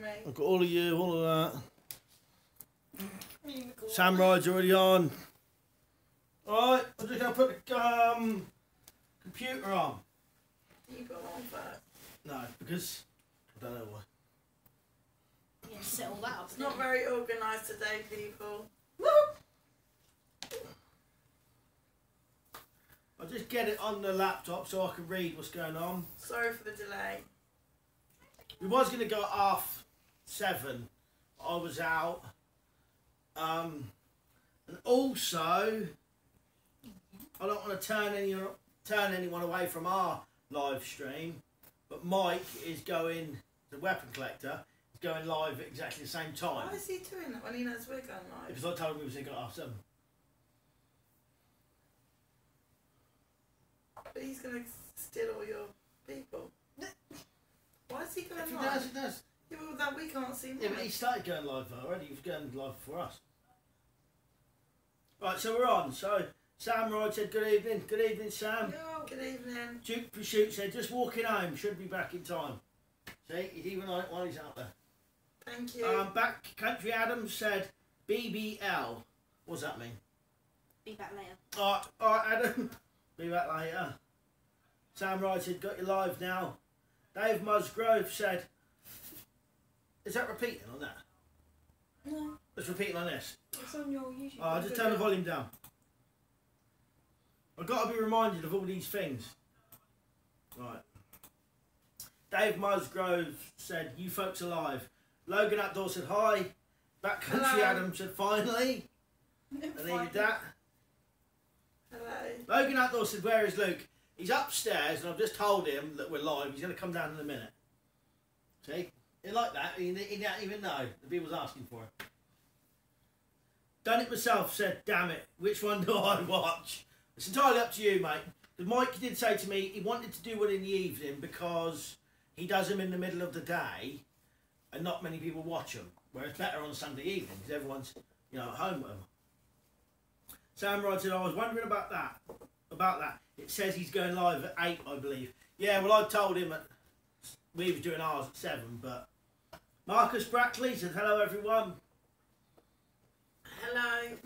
me. I've got all of you, all of that. Samurai's already on. Alright, I'm just going to put the computer on. You put them on first. No, because I don't know why. Yeah, set all that up. It's not very organised today, people. I'll just get it on the laptop so I can read what's going on. Sorry for the delay. We was going to go at 7:30. I was out. And also, I don't want to turn anyone away from our live stream, but Mike is going, the weapon collector, is going live at exactly the same time. Why is he doing that when he knows we're going live? Because I told him we was going to go at 7:30. But he's going to steal all your people. Why is he going If he live? does, he does. Yeah, well, that we can't see him. Yeah, but he started going live already. He was going live for us. Right, so we're on. So Sam Ride said good evening. Good evening, Sam. Yo, good evening. Duke Pursuit said just walking home. Should be back in time. See, he's even on it while he's out there. Thank you. Back Country Adams said BBL. What does that mean? Be back later. Alright, Adam. Be back later. Sam Ride said got you live now. Dave Musgrove said, is that repeating on that? No, It's repeating on this. it's on your YouTube. I'll just turn the volume down. I've got to be reminded of all these things. Right. Dave Musgrove said, you folks are live. Logan Outdoor said, hi. Backcountry Hello. Adam said, finally. I needed that. Hello. Logan Outdoor said, where is Luke? He's upstairs and I've just told him that we're live. He's going to come down in a minute. See? He like that. He didn't even know. The people's asking for it. Done it myself said, damn it. Which one do I watch? It's entirely up to you, mate. Because Mike did say to me he wanted to do one in the evening because he does them in the middle of the day and not many people watch them. Whereas it's better on Sunday evening because everyone's, you know, at home with them. Sam Rod said, I was wondering about that. It says he's going live at 8, I believe. Yeah, well, I told him that we was doing ours at 7, but... Marcus Brackley said, hello, everyone. Hello.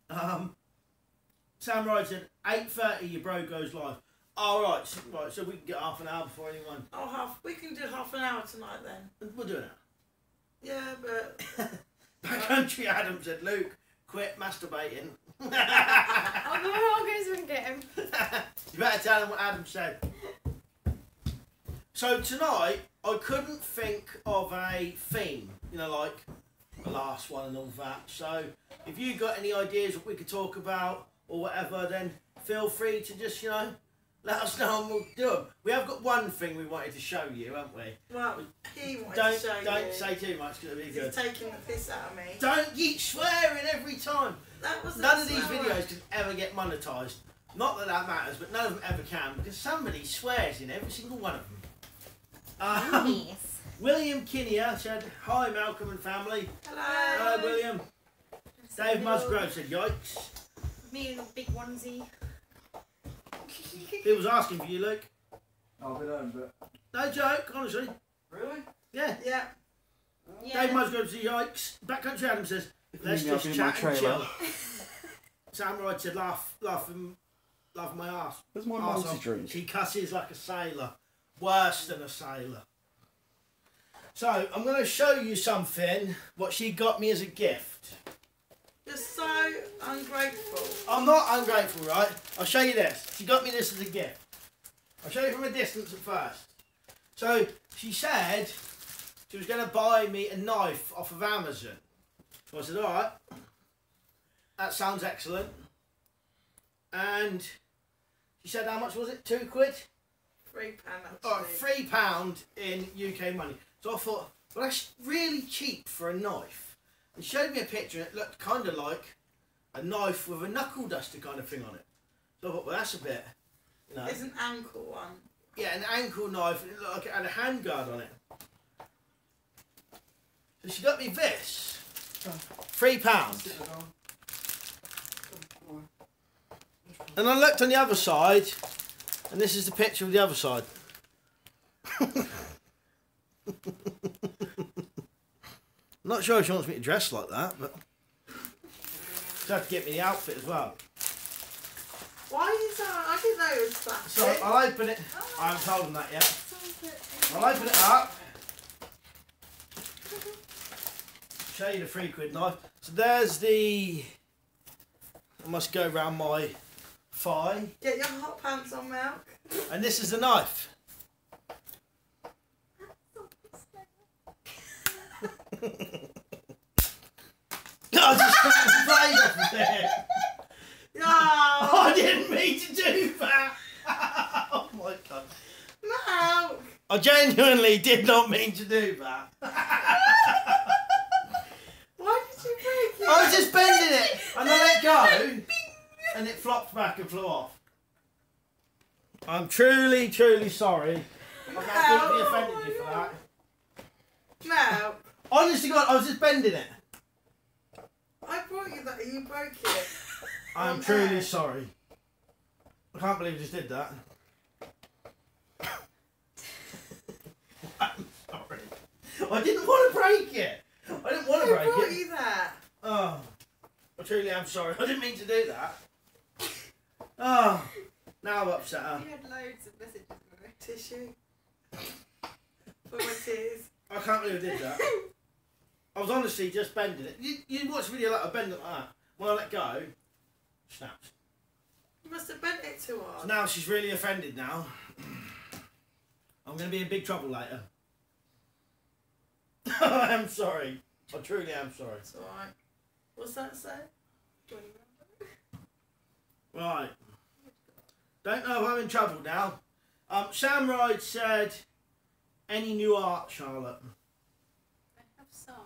Hello. Sam Ride said, 8:30 your bro goes live. Oh, right, so we can get half an hour before anyone... Oh, we can do half an hour tonight then. We're doing it. Yeah, but... Backcountry Adam said, Luke, quit masturbating. I'll go and get him. You better tell him what Adam said. So tonight, I couldn't think of a theme, you know, like the last one and all that. So if you got any ideas what we could talk about or whatever, then feel free to just, you know, let us know and we'll do them. We have got one thing we wanted to show you, haven't we? Well, he wanted to show you. Don't say too much because it'll be good. He's taking the piss out of me. Don't keep swearing every time. That was None of these videos can ever get monetised. Not that that matters, but none of them ever can because somebody swears in every single one of them. Yes. William Kinnear said, hi Malcolm and family. Hello. Hello William. Dave Musgrove said, yikes. Me in a big onesie. He was asking for you, Luke. I'll be home, but... No joke, honestly. Really? Yeah. Yeah. Yeah. Dave Musgrove said, yikes. Backcountry Adam says, let's Maybe I'll just be in my chat and trailer. chill. Sam Wright said, laugh my ass. Where's my Arse multi off. drink? She cusses like a sailor. Worse than a sailor. So, I'm going to show you something, what she got me as a gift. You're so ungrateful. I'm not ungrateful, right? I'll show you this. She got me this as a gift. I'll show you from a distance at first. So, she said she was going to buy me a knife off of Amazon. So I said, alright. That sounds excellent. And she said, how much was it? £2? £3 actually. Alright, £3 in UK money. So I thought, well, that's really cheap for a knife. And she showed me a picture and it looked kind of like a knife with a knuckle duster kind of thing on it. So I thought, well, that's a bit, you know. It's an ankle one. Yeah, an ankle knife, and it looked like it had a handguard on it. So she got me this. £3. And I looked on the other side, and this is the picture of the other side. I'm not sure if she wants me to dress like that, but she'll have to get me the outfit as well. Why are you so... I didn't know it was plastic. So I'll open it. I haven't told them that yet. I'll open it up. Show you the £3 knife. So there's the... I must go round my thigh. Get your hot pants on, Milk. And this is the knife. I just took the blade off of there. No! I didn't mean to do that. Oh my god. Milk! I genuinely did not mean to do that. Why did you break it? I was just bending it and I let go and it flopped back and flew off. I'm truly, truly sorry. I completely offended you for that. Milk! Honestly, God, I was just bending it. I brought you that and you broke it. I'm truly sorry. I can't believe I just did that. I'm sorry. I didn't want to break it. I didn't want to break I brought it. you that. Oh, I truly am sorry. I didn't mean to do that. Oh, now I'm upset her. You had loads of messages with it. Tissue. For my tears. I can't believe I did that. I was honestly just bending it. You watch a video like I bend it like that. When I let go, snaps. You must have bent it too hard. So now she's really offended now. I'm going to be in big trouble later. I am sorry. I truly am sorry. It's alright. What's that say? Right. Don't know if I'm in trouble now. Sam Ride said, any new art, Charlotte? I have some.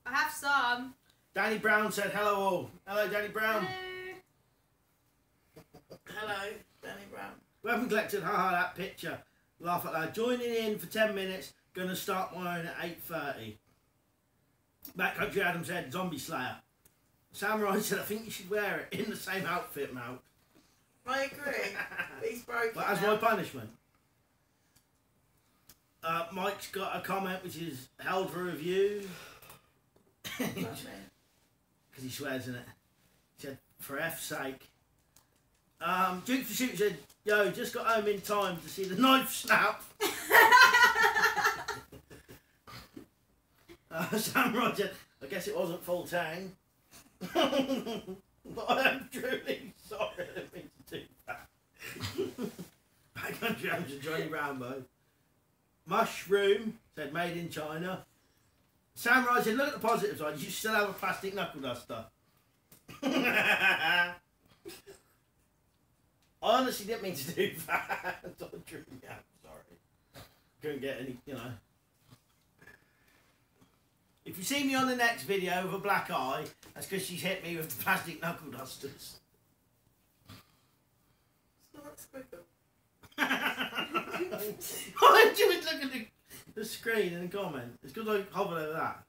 I have some. Danny Brown said, hello all. Hello, Danny Brown. Hello, Danny Brown. Weapon collected, haha, that picture. Laugh at that. Joining in for 10 minutes. Gonna start mine at 8:30. Backcountry Adam said, zombie slayer. Samurai said, I think you should wear it in the same outfit, Mal. I agree. But he's broken. But as my punishment. Mike's got a comment which is held for review. Because he swears in it. He said, for F's sake. Duke for Shoot said, yo, just got home in time to see the knife snap. Sam Roger, I guess it wasn't full tang. But I am truly sorry I didn't mean to do that. Backcountry James and Johnny Rambo. Mushroom said made in China. Sam Roger said, look at the positive side, you still have a plastic knuckle duster. I honestly didn't mean to do that. I'm truly sorry. Couldn't get any, you know. If you see me on the next video with a black eye, that's because she's hit me with the plastic knuckle dusters. It's not squiggle. Why did you look at the screen and comment? It's because I hovered over that.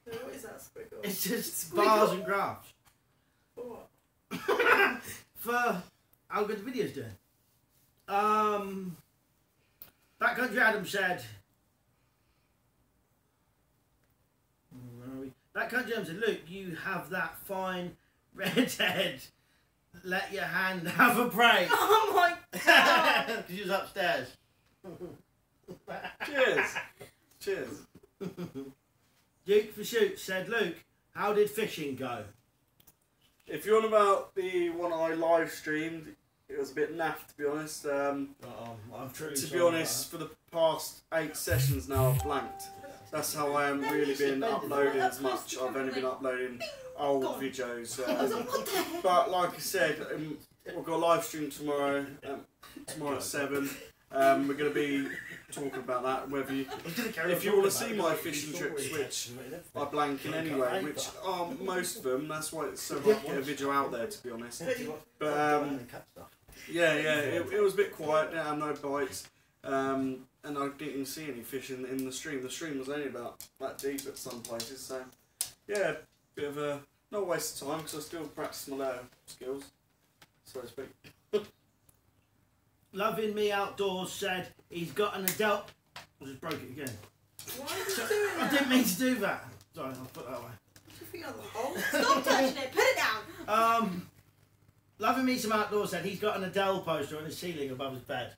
No, what is that squiggle? It's just Squiggle? bars and graphs. For what? For how good the video's doing. Backcountry Adam said... Backcountry Adam said, look, you have that fine red head. Let your hand have a break. Oh my god! Because she was upstairs. Cheers. Cheers. Duke for Shoot said, Luke, how did fishing go? If you're on about the one I live streamed, it was a bit naff, to be honest. I'm truly To be honest, for the past 8 sessions now, I've blanked. That's how I haven't really been uploading as much. I've only been uploading old videos. But like I said, we've got a live stream tomorrow. Tomorrow at 7. We're going to be talking about that. Whether if you want to see my fishing trips, which I blank in anyway, which are most of them. That's why it's so hard to get a video out there, to be honest. But yeah, it was a bit quiet. Didn't have no bites. And I didn't even see any fish in the stream. The stream was only about that deep at some places. So yeah, bit of a not waste of time because I still practice my skills, so to speak. Loving Me Outdoors said he's got an adult. I just broke it again. Why are you doing that? I didn't mean to do that. Sorry, I'll put that away. What do you think of the hole? Stop touching it. Put it down. Loving Me Some Outdoors said he's got an Adele poster on his ceiling above his bed.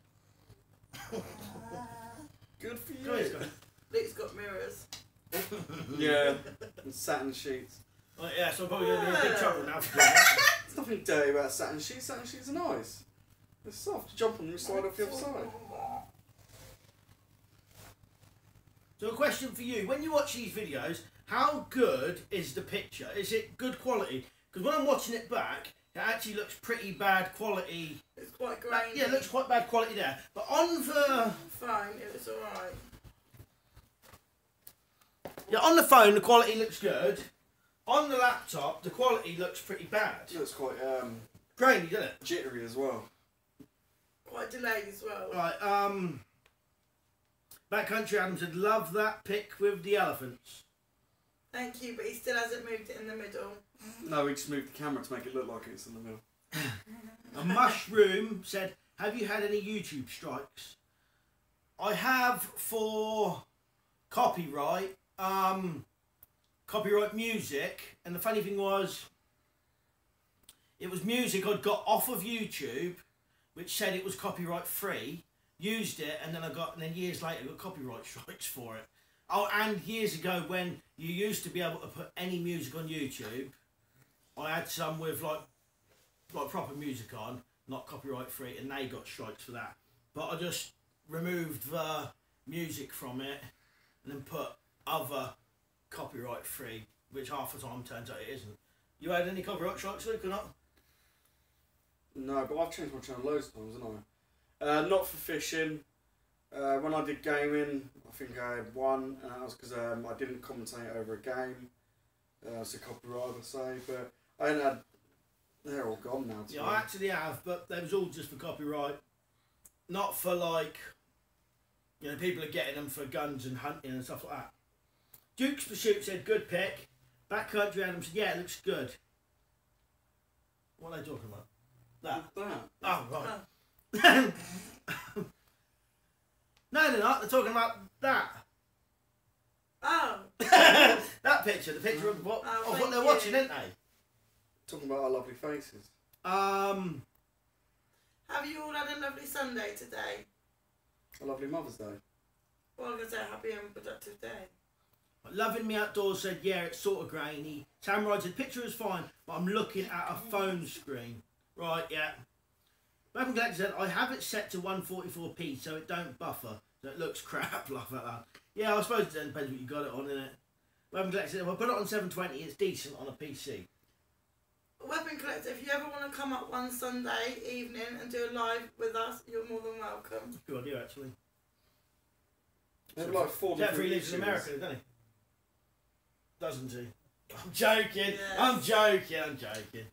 Good for you. Luke's got mirrors. Yeah, and satin sheets. Well, yeah, so I'm probably going to be in big trouble now for doing that. There's nothing dirty about satin sheets. Satin sheets are nice. They're soft. You jump on them and slide off the other side. So a question for you. When you watch these videos, how good is the picture? Is it good quality? Because when I'm watching it back, it actually looks pretty bad quality. It's quite grainy. Yeah, it looks quite bad quality there. But on the... Fine, it was alright. Yeah, on the phone, the quality looks good. On the laptop, the quality looks pretty bad. It looks quite Grainy, doesn't it? jittery as well. Quite delayed as well. Right, Backcountry Adam said, love that pic with the elephants. Thank you, but he still hasn't moved it in the middle. No, we just moved the camera to make it look like it's in the middle. A Mushroom said, have you had any YouTube strikes? I have for copyright, copyright music, and the funny thing was, it was music I'd got off of YouTube, which said it was copyright free, used it, and then years later I got copyright strikes for it. Oh, and years ago when you used to be able to put any music on YouTube, I had some with like proper music on, not copyright free, and they got strikes for that. But I just removed the music from it and then put other copyright free, which half the time turns out it isn't. You had any copyright strikes, Luke, or not? No, but I've changed my channel loads of times, haven't I? Not for fishing. When I did gaming, I think I had one, and that was because I didn't commentate over a game. It's a copyright, I say, but I hadn't had. They're all gone now. Yeah, I actually have, but they was all just for copyright, not for like, you know, people are getting them for guns and hunting and stuff like that. Duke's Pursuit said, good pick. Backcountry Adam said, yeah, it looks good. What are they talking about? That. Oh, right. No, they're not. They're talking about that. Oh. That picture, the picture of what, they're watching, aren't they? Talking about our lovely faces. Have you all had a lovely Sunday today? A lovely Mother's Day. Well, I'm going to say happy and productive day. Loving Me Outdoors said, yeah, it's sort of grainy. Samurai said, picture is fine, but I'm looking at a phone screen. Right, yeah. Weapon Collector said, I have it set to 144p so it don't buffer, so it looks crap, like that. Yeah, I suppose it depends what you got it on, innit? Weapon Collector said, if I put it on 720, it's decent on a PC. Weapon Collector, if you ever want to come up one Sunday evening and do a live with us, you're more than welcome. Good idea, actually. They have like 4 Jeffrey different lives in YouTubers. America, doesn't he? Doesn't he? I'm joking. Yes. I'm joking. I'm joking.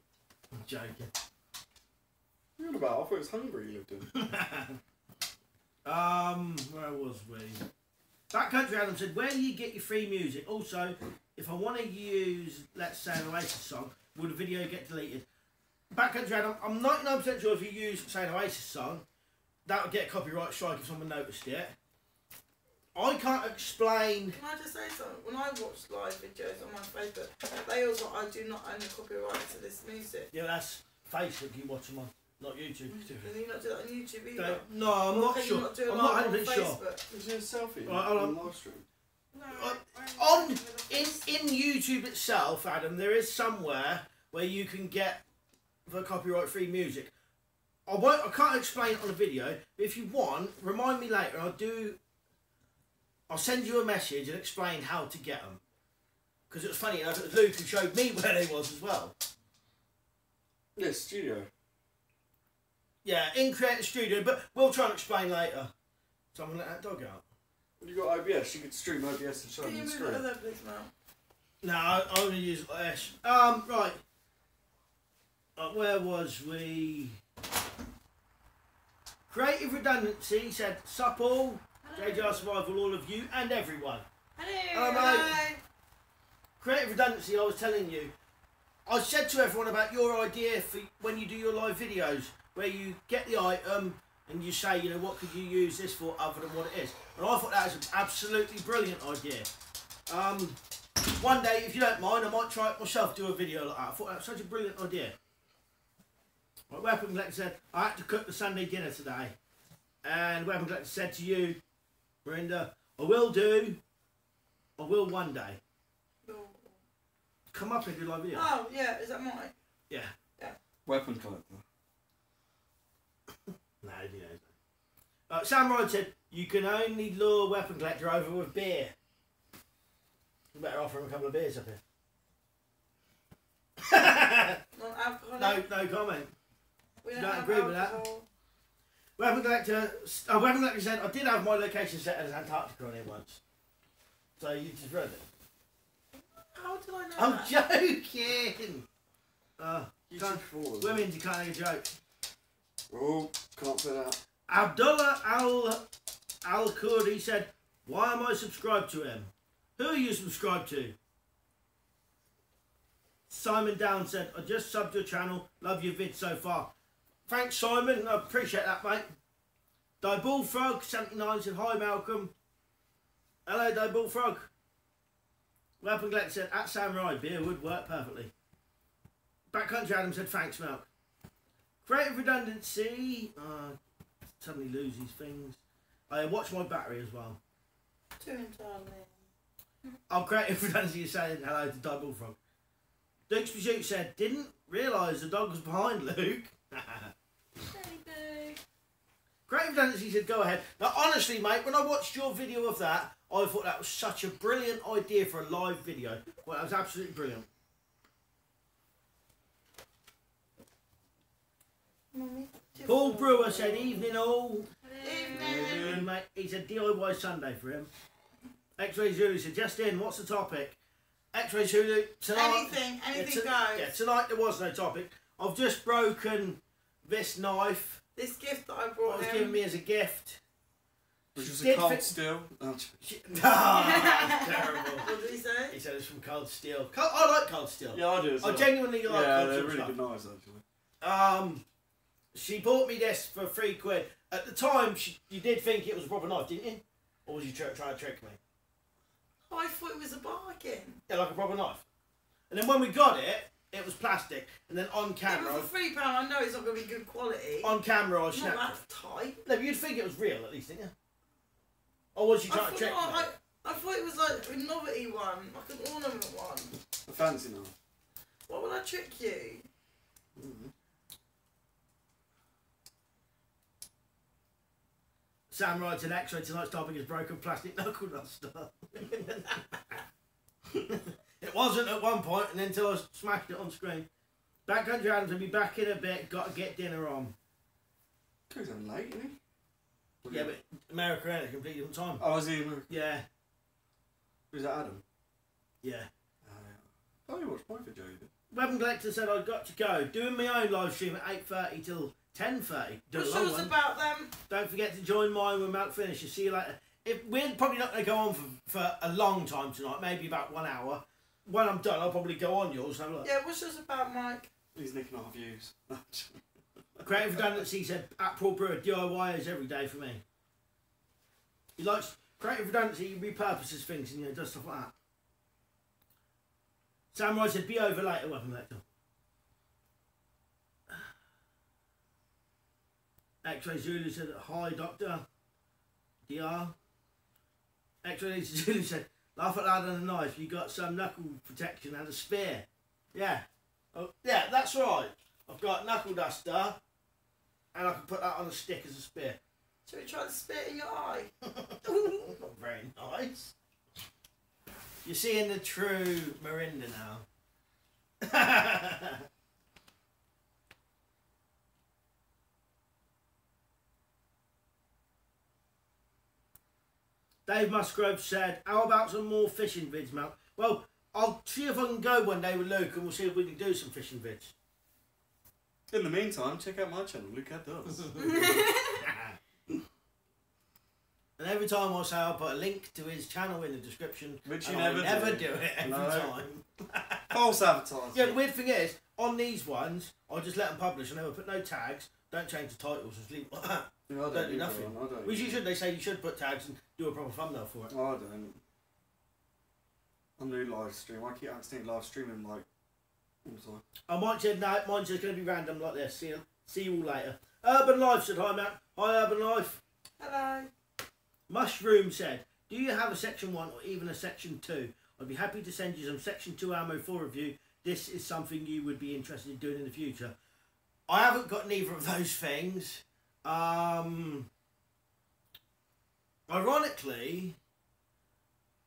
I'm joking. What are you on about? I thought it was Hungary you lived in. Where was we? Backcountry Adam said, where do you get your free music? Also, if I want to use, let's say, an Oasis song, will the video get deleted? Backcountry Adam, I'm 99% sure if you use, say, an Oasis song, that would get a copyright strike if someone noticed it. I can't explain... Can I just say something? When I watch live videos on my Facebook, they also, I do not own the copyright to this music. Yeah, that's Facebook you watch them on, not YouTube. Can you not do that on YouTube either? No, I'm not sure. Not do I'm it not on 100% sure. Facebook? Is it a selfie? Right, hold on. On live stream? No, in YouTube itself, Adam, there is somewhere where you can get the copyright-free music. I can't explain it on a video, but if you want, remind me later. I'll send you a message and explain how to get them. Because it was funny enough, it was Luke who showed me where they was as well. Yeah, studio. Yeah, in Creator Studio, but we'll try and explain later. So I'm going to let that dog out. You got OBS, you could stream OBS and show Can them you the move screen. it over, please, Mel? No, I only use Ash. Right. Where was we? Creative Redundancy said, sup all, JJR Survival, all of you and everyone. Hello. Mate. Creative Redundancy, I was telling you, I said to everyone about your idea for when you do your live videos, where you get the item, and you say, you know, what could you use this for other than what it is? And I thought that was an absolutely brilliant idea. One day, if you don't mind, I might try it myself, do a video like that. I thought that was such a brilliant idea. Right, Weapon Collector said, I had to cook the Sunday dinner today. And Weapon Collector said to you, Miranda, I will one day. Oh. Come up and do live video. Oh, yeah, is that mine? Yeah. Weapon collector. No, he knows. Sam Ryan said, you can only lure Weapon Collector over with beer. You better offer him a couple of beers up here. Non-alcoholic? No comment. We Don't have agree with that. alcohol. Weapon Collector said, I did have my location set as Antarctica on it once. So you just read it. How did I know I'm that? joking! YouTube Women, you can't make a joke. Oh, can't say that. Abdullah Al-Kurdi said, why am I subscribed to him? Who are you subscribed to? Simon Down said, I just subbed your channel. Love your vid so far. Thanks, Simon. I appreciate that, mate. Die Bullfrog 79 said, hi, Malcolm. Hello, Die Bullfrog. Weapon Collector said, at Samurai, beer would work perfectly. Backcountry Adam said, thanks, Malk. Creative Redundancy. Suddenly lose these things. I watch my battery as well. To him, darling. Creative Redundancy is saying hello to Die Bullfrog. Duke's Pursuit said, didn't realise the dog was behind Luke. Creative Redundancy said, go ahead. Now, honestly, mate, when I watched your video of that, I thought that was such a brilliant idea for a live video. Well, that was absolutely brilliant. Mummy, Paul Brewer said, evening all. Evening. Mate, he said DIY Sunday for him. X-Ray Zulu said, just in, what's the topic? X-Ray Zulu, tonight... Anything goes. Yeah, tonight there was no topic. I've just broken this knife. This gift that I What brought was him. given me as a gift. Which was Did a cold fit- steel. That's terrible. What did he say? He said it's from Cold Steel. I like Cold Steel. Yeah, I do as well. I genuinely like yeah, Cold they're Steel really stuff. good knives, actually. She bought me this for £3. At the time, you did think it was a proper knife, didn't you? Or was you trying to trick me? Oh, I thought it was a bargain. Yeah, like a proper knife. And then when we got it, it was plastic. And then on camera... Even for £3, I know it's not going to be good quality. On camera, I Not snapped that it. tight. No, but you'd think it was real at least, didn't you? Or was you trying to trick me? I thought it was like a novelty one, like an ornament one. A fancy knife. Why would I trick you? Mm-hmm. Sam writes an X-ray tonight's topic is broken plastic knuckle duster. It wasn't at one point, and then until I smashed it on screen. Backcountry Adams will be back in a bit. Got to get dinner on. Goes on late, isn't he? Yeah, but America had a completely different time. Oh, is he American? Yeah, Who's that, Adam? yeah. Oh, you watched my video, you did. Weapon Collector said I've got to go. Doing my own live stream at 8:30 till 10:30. Do a What's long yours one. about them? Don't forget to join mine when Malk finishes. See you later. We're probably not going to go on for a long time tonight, maybe about 1 hour. When I'm done, I'll probably go on yours and have a look. Yeah, what's yours about, Mike? He's nicking our views. Creative Redundancy said, at Paul Brewer, DIY is every day for me. He likes Creative Redundancy, he repurposes things and does stuff like that. Samurai said, be over later, Weapon Collector. X-Ray Zulu said, hi, Doctor. DR. X-Ray Zulu said, laugh at loud on a knife, you got some knuckle protection and a spear. Yeah. Oh, yeah, that's right. I've got knuckle duster and I can put that on a stick as a spear. Should we try to spit in your eye? Not very nice. You're seeing the true Miranda now. Dave Musgrove said, how about some more fishing vids, Mal? Well, I'll see if I can go one day with Luke and we'll see if we can do some fishing vids. In the meantime, check out my channel, Luke Ed Does. And every time I say I'll put a link to his channel in the description, Which you and I never never do it every No. time. False advertising. Yeah, the weird thing is, on these ones, I just let them publish. I never put no tags, don't change the titles, just leave it like that. Yeah, I don't do nothing. I don't. Which you should. They say you should put tags and do a proper thumbnail for it. I don't. I'm new live stream. I keep accidentally live streaming like all the time. I might say no. Mine's just going to be random like this. See you all later. Urban Life said hi, Matt. Hi, Urban Life. Hello. Mushroom said, do you have a section 1 or even a section 2? I'd be happy to send you some section 2 ammo for review. This is something you would be interested in doing in the future. I haven't got neither of those things. Ironically,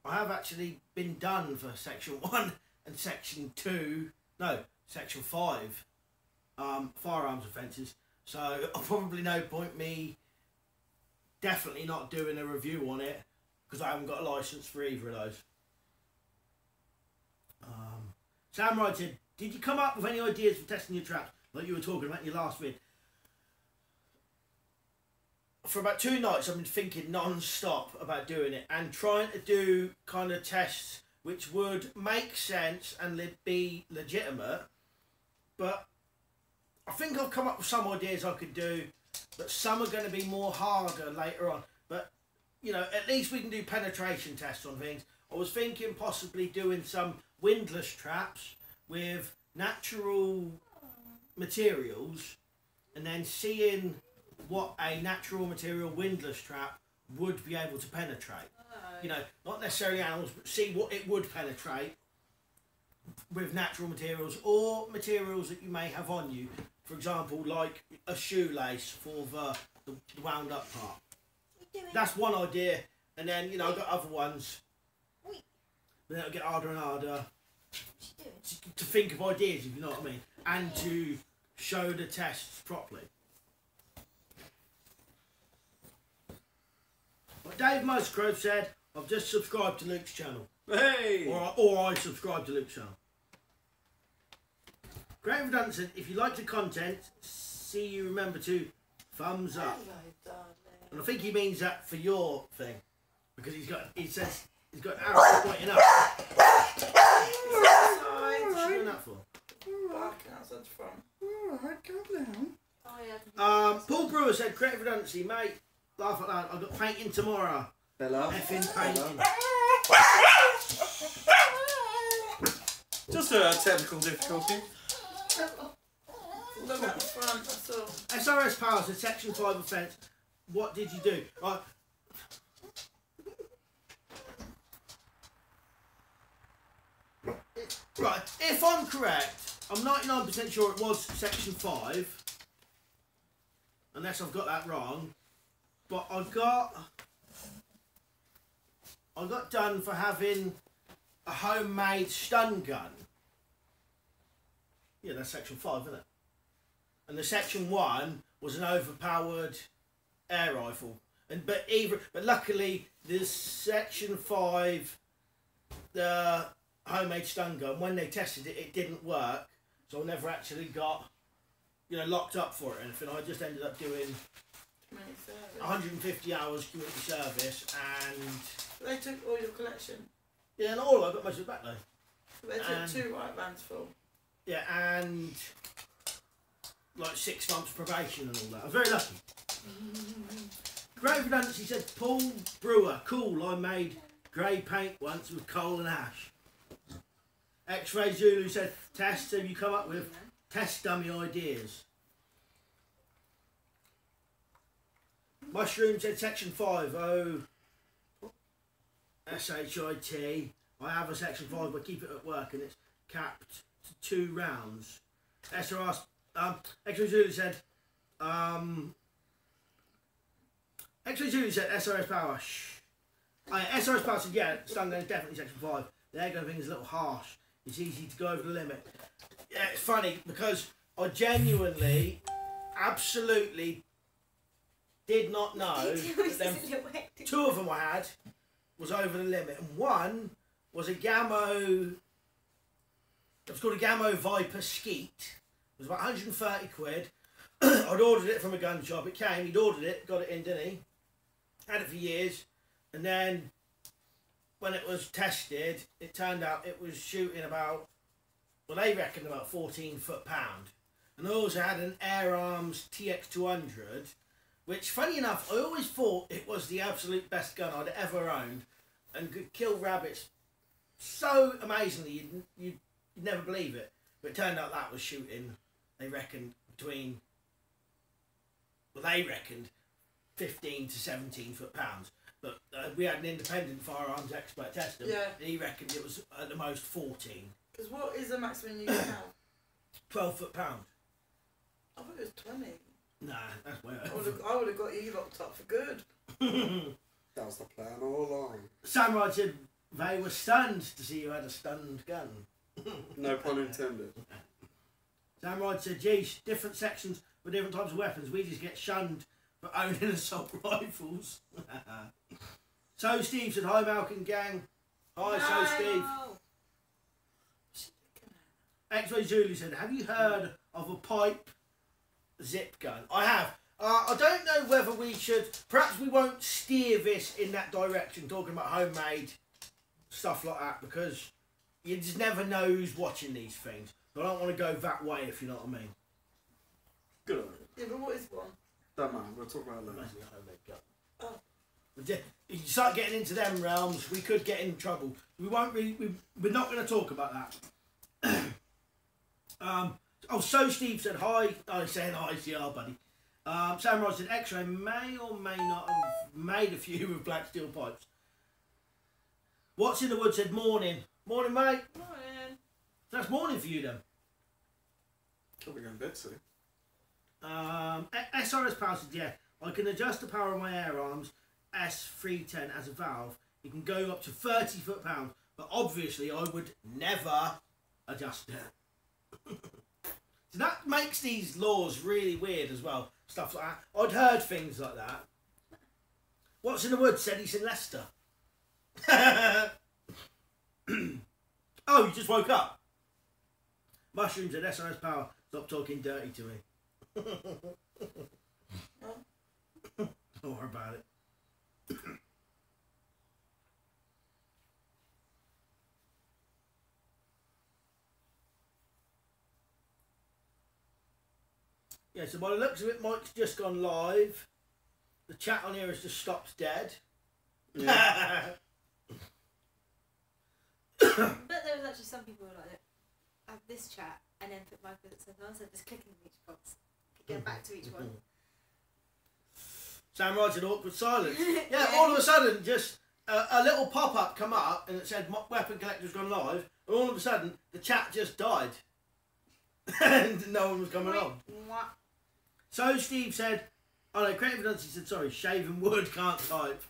I have actually been done for section 1 and section 2. No, section 5. Firearms offences. So I'll probably no point me definitely not doing a review on it because I haven't got a licence for either of those. Sam writed, did you come up with any ideas for testing your traps like you were talking about in your last vid? For about 2 nights I've been thinking non-stop about doing it and trying to do kind of tests which would make sense and be legitimate, but I think I've come up with some ideas I could do, but some are going to be more harder later on. But, you know, at least we can do penetration tests on things. I was thinking possibly doing some windlass traps with natural materials and then seeing what a natural material windlass trap would be able to penetrate. You know, not necessarily animals, but see what it would penetrate with natural materials or materials that you may have on you. For example, like a shoelace for the wound up part. That's one idea. And then, you know, I've got other ones. Then it'll get harder and harder to think of ideas, if you know what I mean. And to show the tests properly. But Dave Musgrove said, I've just subscribed to Luke's channel. Hey! Or I subscribe to Luke's channel. Great Redundant, if you like the content, see you remember to thumbs up. Hello, darling. And I think he means that for your thing. Because he says he's got arrows pointing up. What's he doing that for? Barking outside the front. Alright, calm down. Oh, yeah. Paul Brewer said, Creative Redundancy, mate, laugh out loud, I've got painting tomorrow. Bella. Effing painting. Just a technical difficulty. Look at the front, that's all. SRS Power said, Section 5 offence, what did you do? Right. Right, if I'm correct, I'm 99% sure it was Section 5. Unless I've got that wrong. But I got done for having a homemade stun gun. Yeah, that's Section 5, isn't it? And the Section 1 was an overpowered air rifle. But luckily, the Section 5, the homemade stun gun, when they tested it, it didn't work. So I never actually got, locked up for it or anything. I just ended up doing 150 hours community service and... They took all your collection. Yeah, not all of it, I got most of it back though. They took 2 right bands full. Yeah, and like 6 months probation and all that. I was very lucky. Great Redundancy said, Paul Brewer, cool, I made grey paint once with coal and ash. X-Ray Zulu said, tests have you come up with? Test dummy ideas. Mushroom said Section 5, SHIT. I have a Section 5 but keep it at work and it's capped to 2 rounds. SRS, X-Ray Zulu said, X-Ray Zulu said SRS Power. SRS Power said, yeah, stun gun is definitely Section 5. The air gun thing is a little harsh. It's easy to go over the limit. Yeah, it's funny because I genuinely, absolutely did not know that them, 2 of them I had was over the limit. And one was a Gammo, it was called a Gammo Viper Skeet. It was about 130 quid. I'd ordered it from a gun shop. It came, he'd ordered it, got it in, didn't he? Had it for years. And then when it was tested, it turned out it was shooting about, well, they reckoned about 14 foot-pound. And I also had an Air Arms TX200, which, funny enough, I always thought it was the absolute best gun I'd ever owned and could kill rabbits so amazingly you'd never believe it. But it turned out that was shooting, they reckoned, between, well, they reckoned 15 to 17 foot-pounds. But we had an independent firearms expert test them, and he reckoned it was at the most 14. Because what is the maximum you can have? 12 foot-pound. I thought it was 20. Nah, that's way I over. would have got you locked up for good. That was the plan all along. Samurai said they were stunned to see you had a stunned gun. No pun intended. Samurai said, geez, different sections with different types of weapons. We just get shunned for owning assault rifles. So Steve said, hi Malcolm gang. Hi, so Steve. X-Ray Zulu said, have you heard of a pipe zip gun? I have. I don't know whether we should, perhaps we won't steer this in that direction, talking about homemade stuff like that, because you just never know who's watching these things. So I don't want to go that way, if you know what I mean. Good on you. Yeah, but what is one? Don't mind, we'll talk about it later. Basically a homemade gun. Oh. If you start getting into them realms, we could get in trouble. We won't really, we're not going to talk about that. So Steve said hi. Oh, he's saying hi to you, buddy. Samurai said X-Ray may or may not have made a few with black steel pipes. What's in the Wood said morning. Morning, mate. Morning. That's morning for you then. I'll be going to bed soon. SRS Power said, yeah, I can adjust the power of my air arms S310 as a valve. It can go up to 30 foot-pounds, but obviously I would never adjust it. So that makes these laws really weird as well. Stuff like that. I'd heard things like that. What's in the Wood said he's in Leicester. Oh, you just woke up. Mushrooms at SRS Power. Stop talking dirty to me. Don't worry about it. Yeah, so by the looks of it, Mike's just gone live. The chat on here has just stopped dead. Yeah. But there was actually some people who like have this chat and then put Michael at something else and just clicking each box. Get back to each one. Sam writes an awkward silence. Yeah, all of a sudden, just a little pop-up come up and it said Weapon Collector's gone live, and all of a sudden, the chat just died. And no one was coming on. So Steve said, oh no, Creative Redundancy said, sorry, shaven wood, can't type.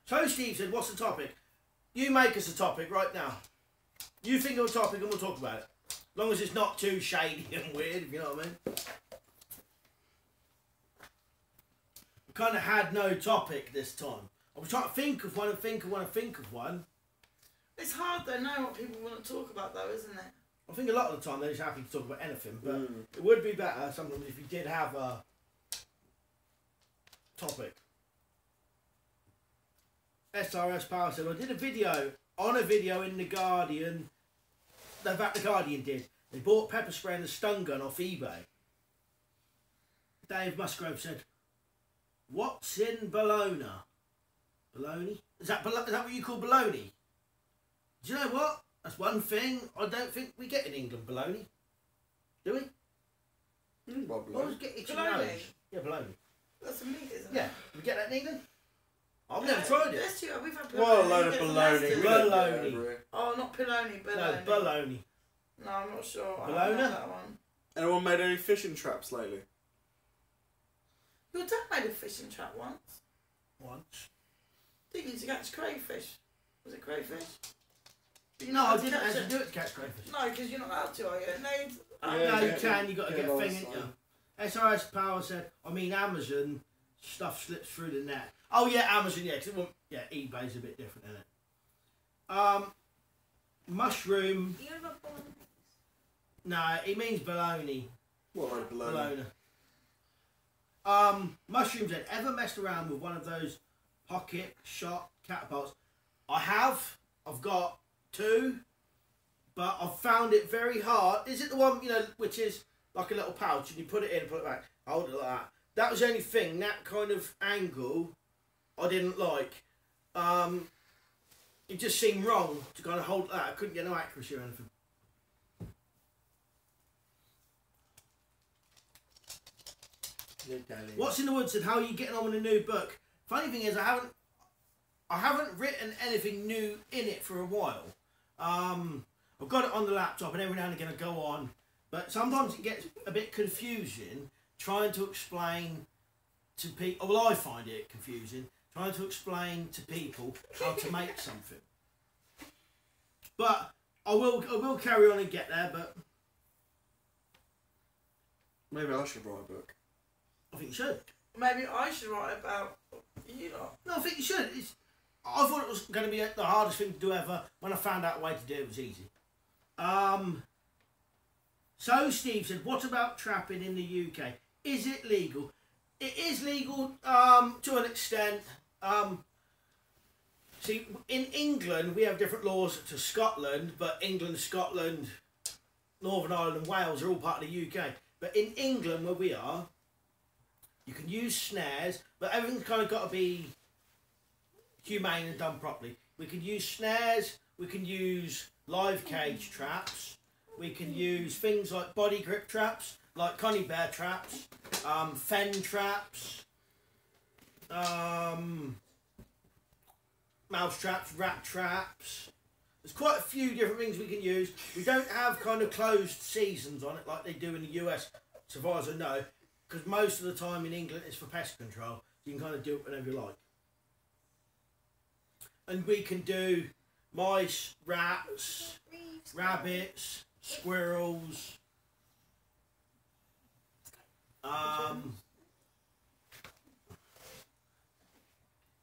So Steve said, what's the topic? You make us a topic right now. You think of a topic and we'll talk about it. As long as it's not too shady and weird, if you know what I mean. We kind of had no topic this time. I was trying to think of one and think of one and think of one. It's hard though, knowing what people want to talk about though, isn't it? I think a lot of the time they're just happy to talk about anything, but it would be better sometimes if you did have a topic. SRS Power said, I did a video in The Guardian. No, in fact, The Guardian did. They bought pepper spray and a stun gun off eBay. Dave Musgrove said, what's in Bologna? Bologna? Is that what you call bologna? Do you know what? That's one thing I don't think we get in England, bologna. Do we? Always get itchy Bologna? nose. Yeah, bologna. That's a meat, isn't it? Yeah, we get that in England? I've never tried it. Yes, we've had What a bologna. load of You get baloney. some Bologna. Oh, not bologna, bologna. No, bologna. No, I'm not sure. I Bologna? haven't had that one. Anyone made any fishing traps lately? Your dad made a fishing trap once. Once. Didn't you, to catch crayfish? Was it crayfish? But you're No, not I allowed to didn't catch actually it. do it to catch crayfish. No, because you're not allowed to, are you? No, No, you yeah, can, you got to yeah, get a well, thing, it's ain't you? SRS Power said, I mean Amazon, stuff slips through the net. Oh yeah, Amazon, yeah, because it won't, yeah, eBay's a bit different, isn't it? Mushroom, You know about bolognese? no, it means bologna. What a load of baloney. Bologna. Mushroom said, ever messed around with one of those pocket shot catapults? I have. I've got two, but I've found it very hard. Is it the one, you know, which is like a little pouch and you put it in and put it back? Hold it like that. that was the only thing, that kind of angle I didn't like. It just seemed wrong to kind of hold that. I couldn't get no accuracy or anything. What's in the Woods said, how are you getting on with a new book? Funny thing is, I haven't written anything new in it for a while. I've got it on the laptop and every now and again I go on, but sometimes it gets a bit confusing trying to explain to people. Well, I find it confusing trying to explain to people how to make something. But I will carry on and get there. But maybe I should write a book. I think you should. Maybe I should write about you lot. No, I think you should. I thought it was going to be the hardest thing to do ever. When I found out a way to do it, it was easy. So Steve said, what about trapping in the UK? Is it legal? It is legal to an extent. See, in England, we have different laws to Scotland, but England, Scotland, Northern Ireland and Wales are all part of the UK. But in England, where we are, you can use snares, but everything's kind of got to be humane and done properly. We can use snares, we can use live cage traps, we can use things like body grip traps, like Connie bear traps, fen traps, mouse traps, rat traps. There's quite a few different things we can use. We don't have kind of closed seasons on it like they do in the US, so far as I know, because most of the time in England it's for pest control. You can kind of do it whenever you like. And we can do mice, rats, rabbits, squirrels.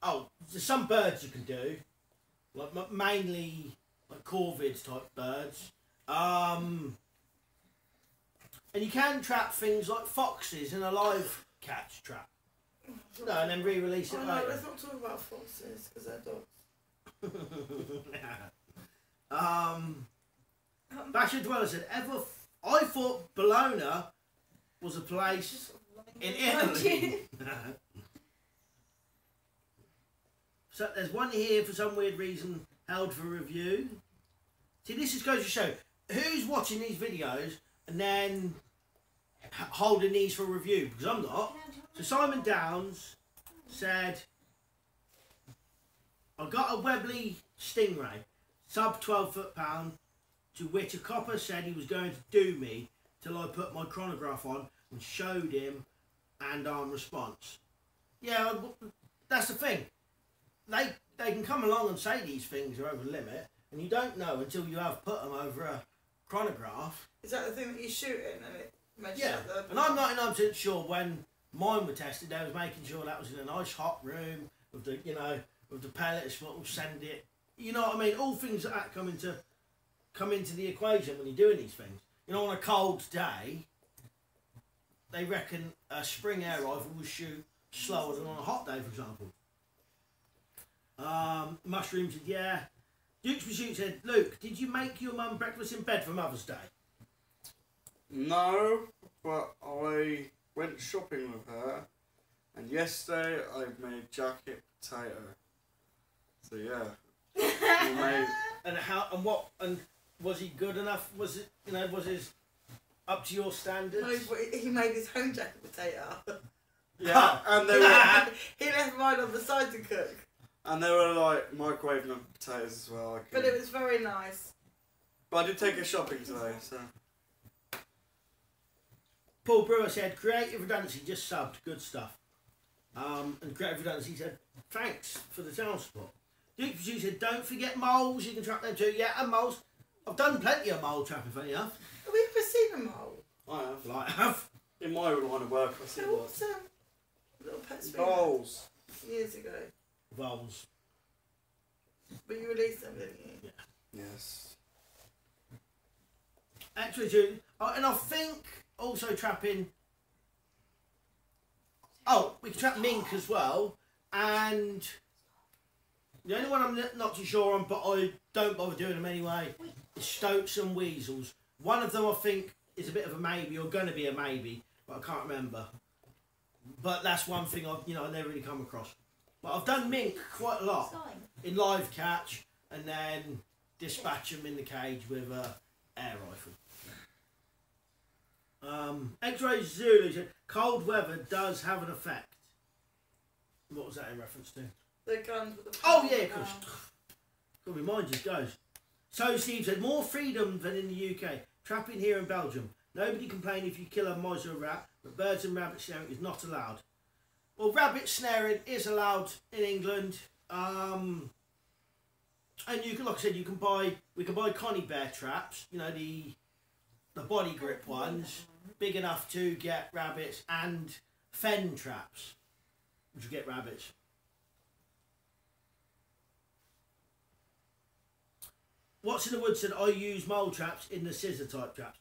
Oh, there's some birds you can do, like mainly like corvids type birds. And you can trap things like foxes in a live catch trap. No, and then re-release it later. No, let's not talk about foxes because they're dogs. Basher Dweller said, I thought Bologna was a place in Italy. So there's one here for some weird reason held for review. See, this just goes to show who's watching these videos and then holding these for review, because I'm not. So Simon Downs said, I got a Webley Stingray, sub 12 foot-pound, to which a copper said he was going to do me till I put my chronograph on and showed him and response. Yeah, that's the thing. They can come along and say these things are over the limit, and you don't know until you have put them over a chronograph. Is that the thing that you're shooting and it makes Yeah, and I'm 99% sure when mine were tested, they was making sure that was in a nice hot room with the, you know, with the pellets, what will send it. You know what I mean? All things that come into the equation when you're doing these things. You know, on a cold day, they reckon a spring air rifle will shoot slower than on a hot day, for example. Mushroom said, yeah. Duke's Pursuit said, Luke, did you make your mum breakfast in bed for Mother's Day? No, but I went shopping with her, and yesterday I made jacket potato. So yeah, we made. And was he good enough? Was it, you know, was his up to your standards? No, but he made his own jacket potato. Yeah, and they were. He left mine on the side to cook. And they were like microwaving potatoes as well. But it was very nice. But I did take her shopping today, so. Paul Brewer said, Creative Redundancy just subbed, good stuff. And Creative Redundancy said, thanks for the channel support. Duke Pursuit said, don't forget moles, you can trap them too. Yeah, and moles. I've done plenty of mole trapping, funny enough. Have we ever seen a mole? I have. Like, I have. In my line of work, I see There lots. was little pets Bowls. years ago. Voles. But you released them, didn't you? Yeah. Yes. Actually, too. And I think also trapping. Oh, we can trap mink as well. And the only one I'm not too sure on, but I don't bother doing them anyway, is stoats and weasels. One of them I think is a bit of a maybe, or going to be a maybe, but I can't remember. But that's one thing I never really come across. But I've done mink quite a lot in live catch, and then dispatch them in the cage with a air rifle. X-Ray Zulu said cold weather does have an effect. What was that in reference to? The guns with the... Oh yeah, of course. God, my mind just goes. So Steve said more freedom than in the UK. Trapping here in Belgium. Nobody complain if you kill a mice or a rat, but birds and rabbit snaring is not allowed. Well, rabbit snaring is allowed in England. And you can, like I said, we can buy Connie bear traps. You know, the body grip ones, big enough to get rabbits, and fen traps, which will get rabbits. What's in the Woods said I use mole traps in the scissor type traps.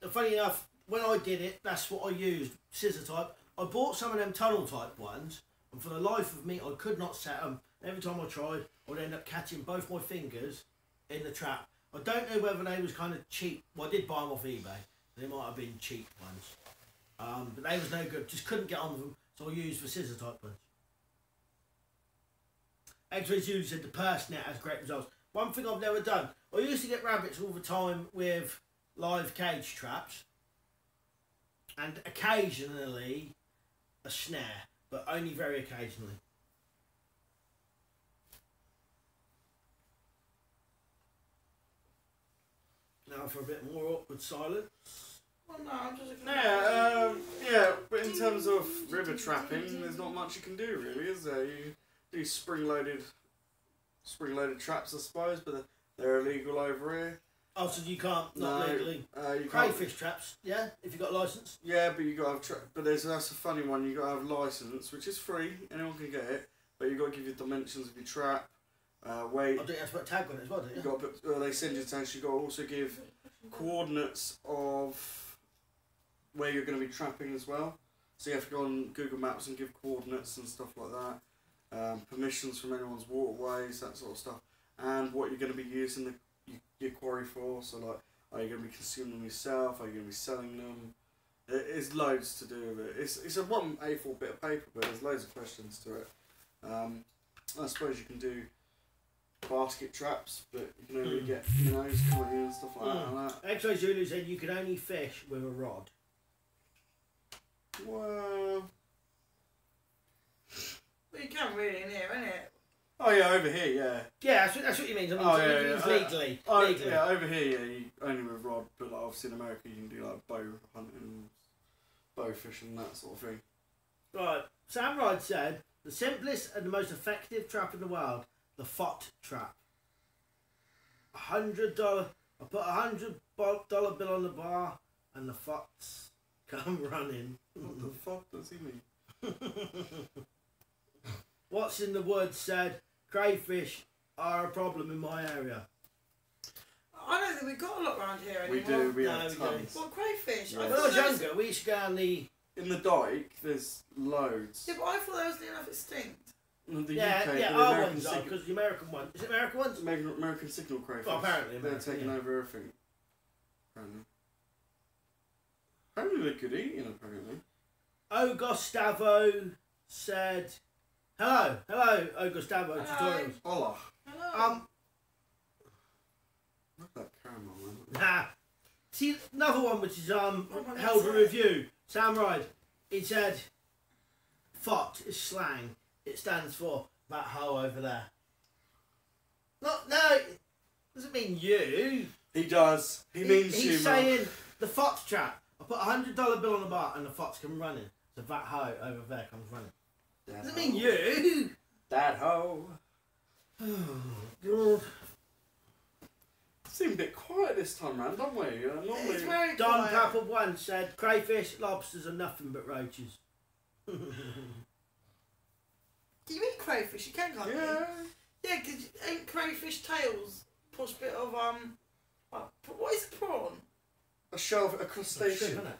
And funny enough, when I did it, that's what I used, scissor type. I bought some of them tunnel type ones, and for the life of me, I could not set them. Every time I tried, I would end up catching both my fingers in the trap. I don't know whether they was kind of cheap. Well, I did buy them off eBay. They might have been cheap ones. But they was no good. Just couldn't get on with them, so I used the scissor type ones. X-Ray Zulu said the purse net has great results. One thing I've never done, I used to get rabbits all the time with live cage traps, and occasionally a snare, but only very occasionally. Now for a bit more awkward silence. Well, no, I'm just looking Yeah, but in terms of river trapping, there's not much you can do really, is there? You do spring-loaded traps, I suppose, but they're illegal over here. Oh, so you can't, not legally. You Crayfish traps, yeah, if you've got a licence. Yeah, but you got to have that's a funny one. You got to have a licence, which is free. Anyone can get it, but you got to give your dimensions of your trap, weight. I think you have to put a tag on it as well, don't you? You got to put, they send you tags. You got to also give coordinates of where you're going to be trapping as well. So you have to go on Google Maps and give coordinates and stuff like that. Permissions from anyone's waterways, that sort of stuff, and what you're going to be using your quarry for. So like, are you going to be consuming them yourself? Are you going to be selling them? There's loads to do with it. It's a 1 A4 bit of paper, but there's loads of questions to it. I suppose you can do basket traps, but you can only get minnows coming in and stuff like that. X-Ray Zulu said you can only fish with a rod. Well, you can really in here, innit? oh yeah, over here, yeah. Yeah, that's what you mean. I mean, legally. Legally. Yeah, over here, yeah, you only with rod, but like obviously in America you can do like bow hunting, bow fishing, that sort of thing. Right, Sam Ride said the simplest and the most effective trap in the world, the FOT trap. $100. I put $100 bill on the bar, and the FOTs come running. What the fuck does he mean? What's in the Woods said crayfish are a problem in my area. I don't think we've got a lot around here anymore. We do, we No, have we tons. What, crayfish? Yeah. I When I thought was there was- younger, we used to go down the... In the dike, there's loads. Yeah, but I thought there was enough extinct. In the Yeah, UK, yeah, the our American ones are, signal, because the American one... Is it American ones? American signal crayfish. Well, apparently they're American, taking yeah. over everything. Apparently they're good eating, apparently. O Gustavo said... Hello, O Gustavo tutorials. Hola. Hello. Look at that caramel, man. Nah. See, another one which is my held for God. review. Sam Ride. He said, FOT is slang. It stands for that hoe over there. No, doesn't mean you. He does. He means you, He's man. saying the FOT trap. I put $100 bill on the bar and the FOTs come running. So that hoe over there comes running. That Doesn't hoe. mean you. That hoe. God. Seemed a bit quiet this time round, don't we? Normally... It's very Don quiet. Papa One said crayfish, lobsters are nothing but roaches. Do you eat crayfish? You can, can't you? Yeah. Yeah, because ain't crayfish tails push bit of what is a prawn? A shell, a Shrimp, crustacean. isn't it?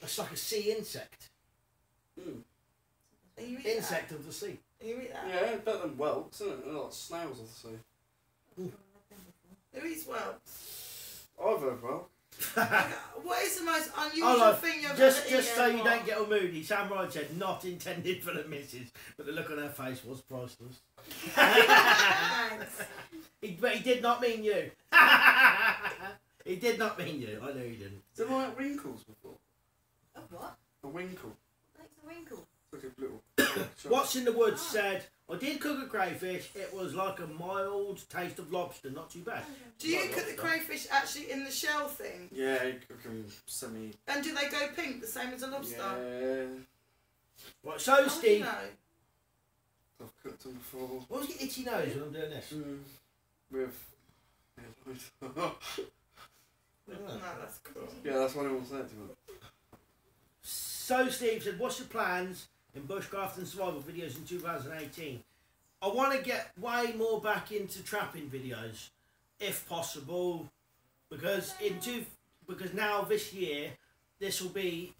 It's like a sea insect. Mm. And you eat Insect of the sea. that? You eat that? Yeah, better than whelks, isn't it? They're like snails of the sea. Who eats well? I've heard well. What is the most unusual Oh, thing you've just ever so eaten? you don't get all moody, Sam Ryan said, not intended for the missus, but the look on her face was priceless. Thanks. But he did not mean you. He did not mean you. I know he didn't. Is there like wrinkles before? Oh, what? A winkle. Makes a wrinkle. Like a little. What's in the Woods said, I did cook a crayfish. It was like a mild taste of lobster, not too bad. Do you cook the crayfish actually in the shell thing? Yeah, you cook them semi. And do they go pink, the same as a lobster? Yeah. Right, so How do you Steve, know? I've cooked them before. what was your itchy nose when I'm doing this? With. No, that's cool. Yeah, that's what I want to say to him. So Steve said, what's your plans in bushcraft and survival videos in 2018? I want to get way more back into trapping videos, if possible, because because now this year, this will be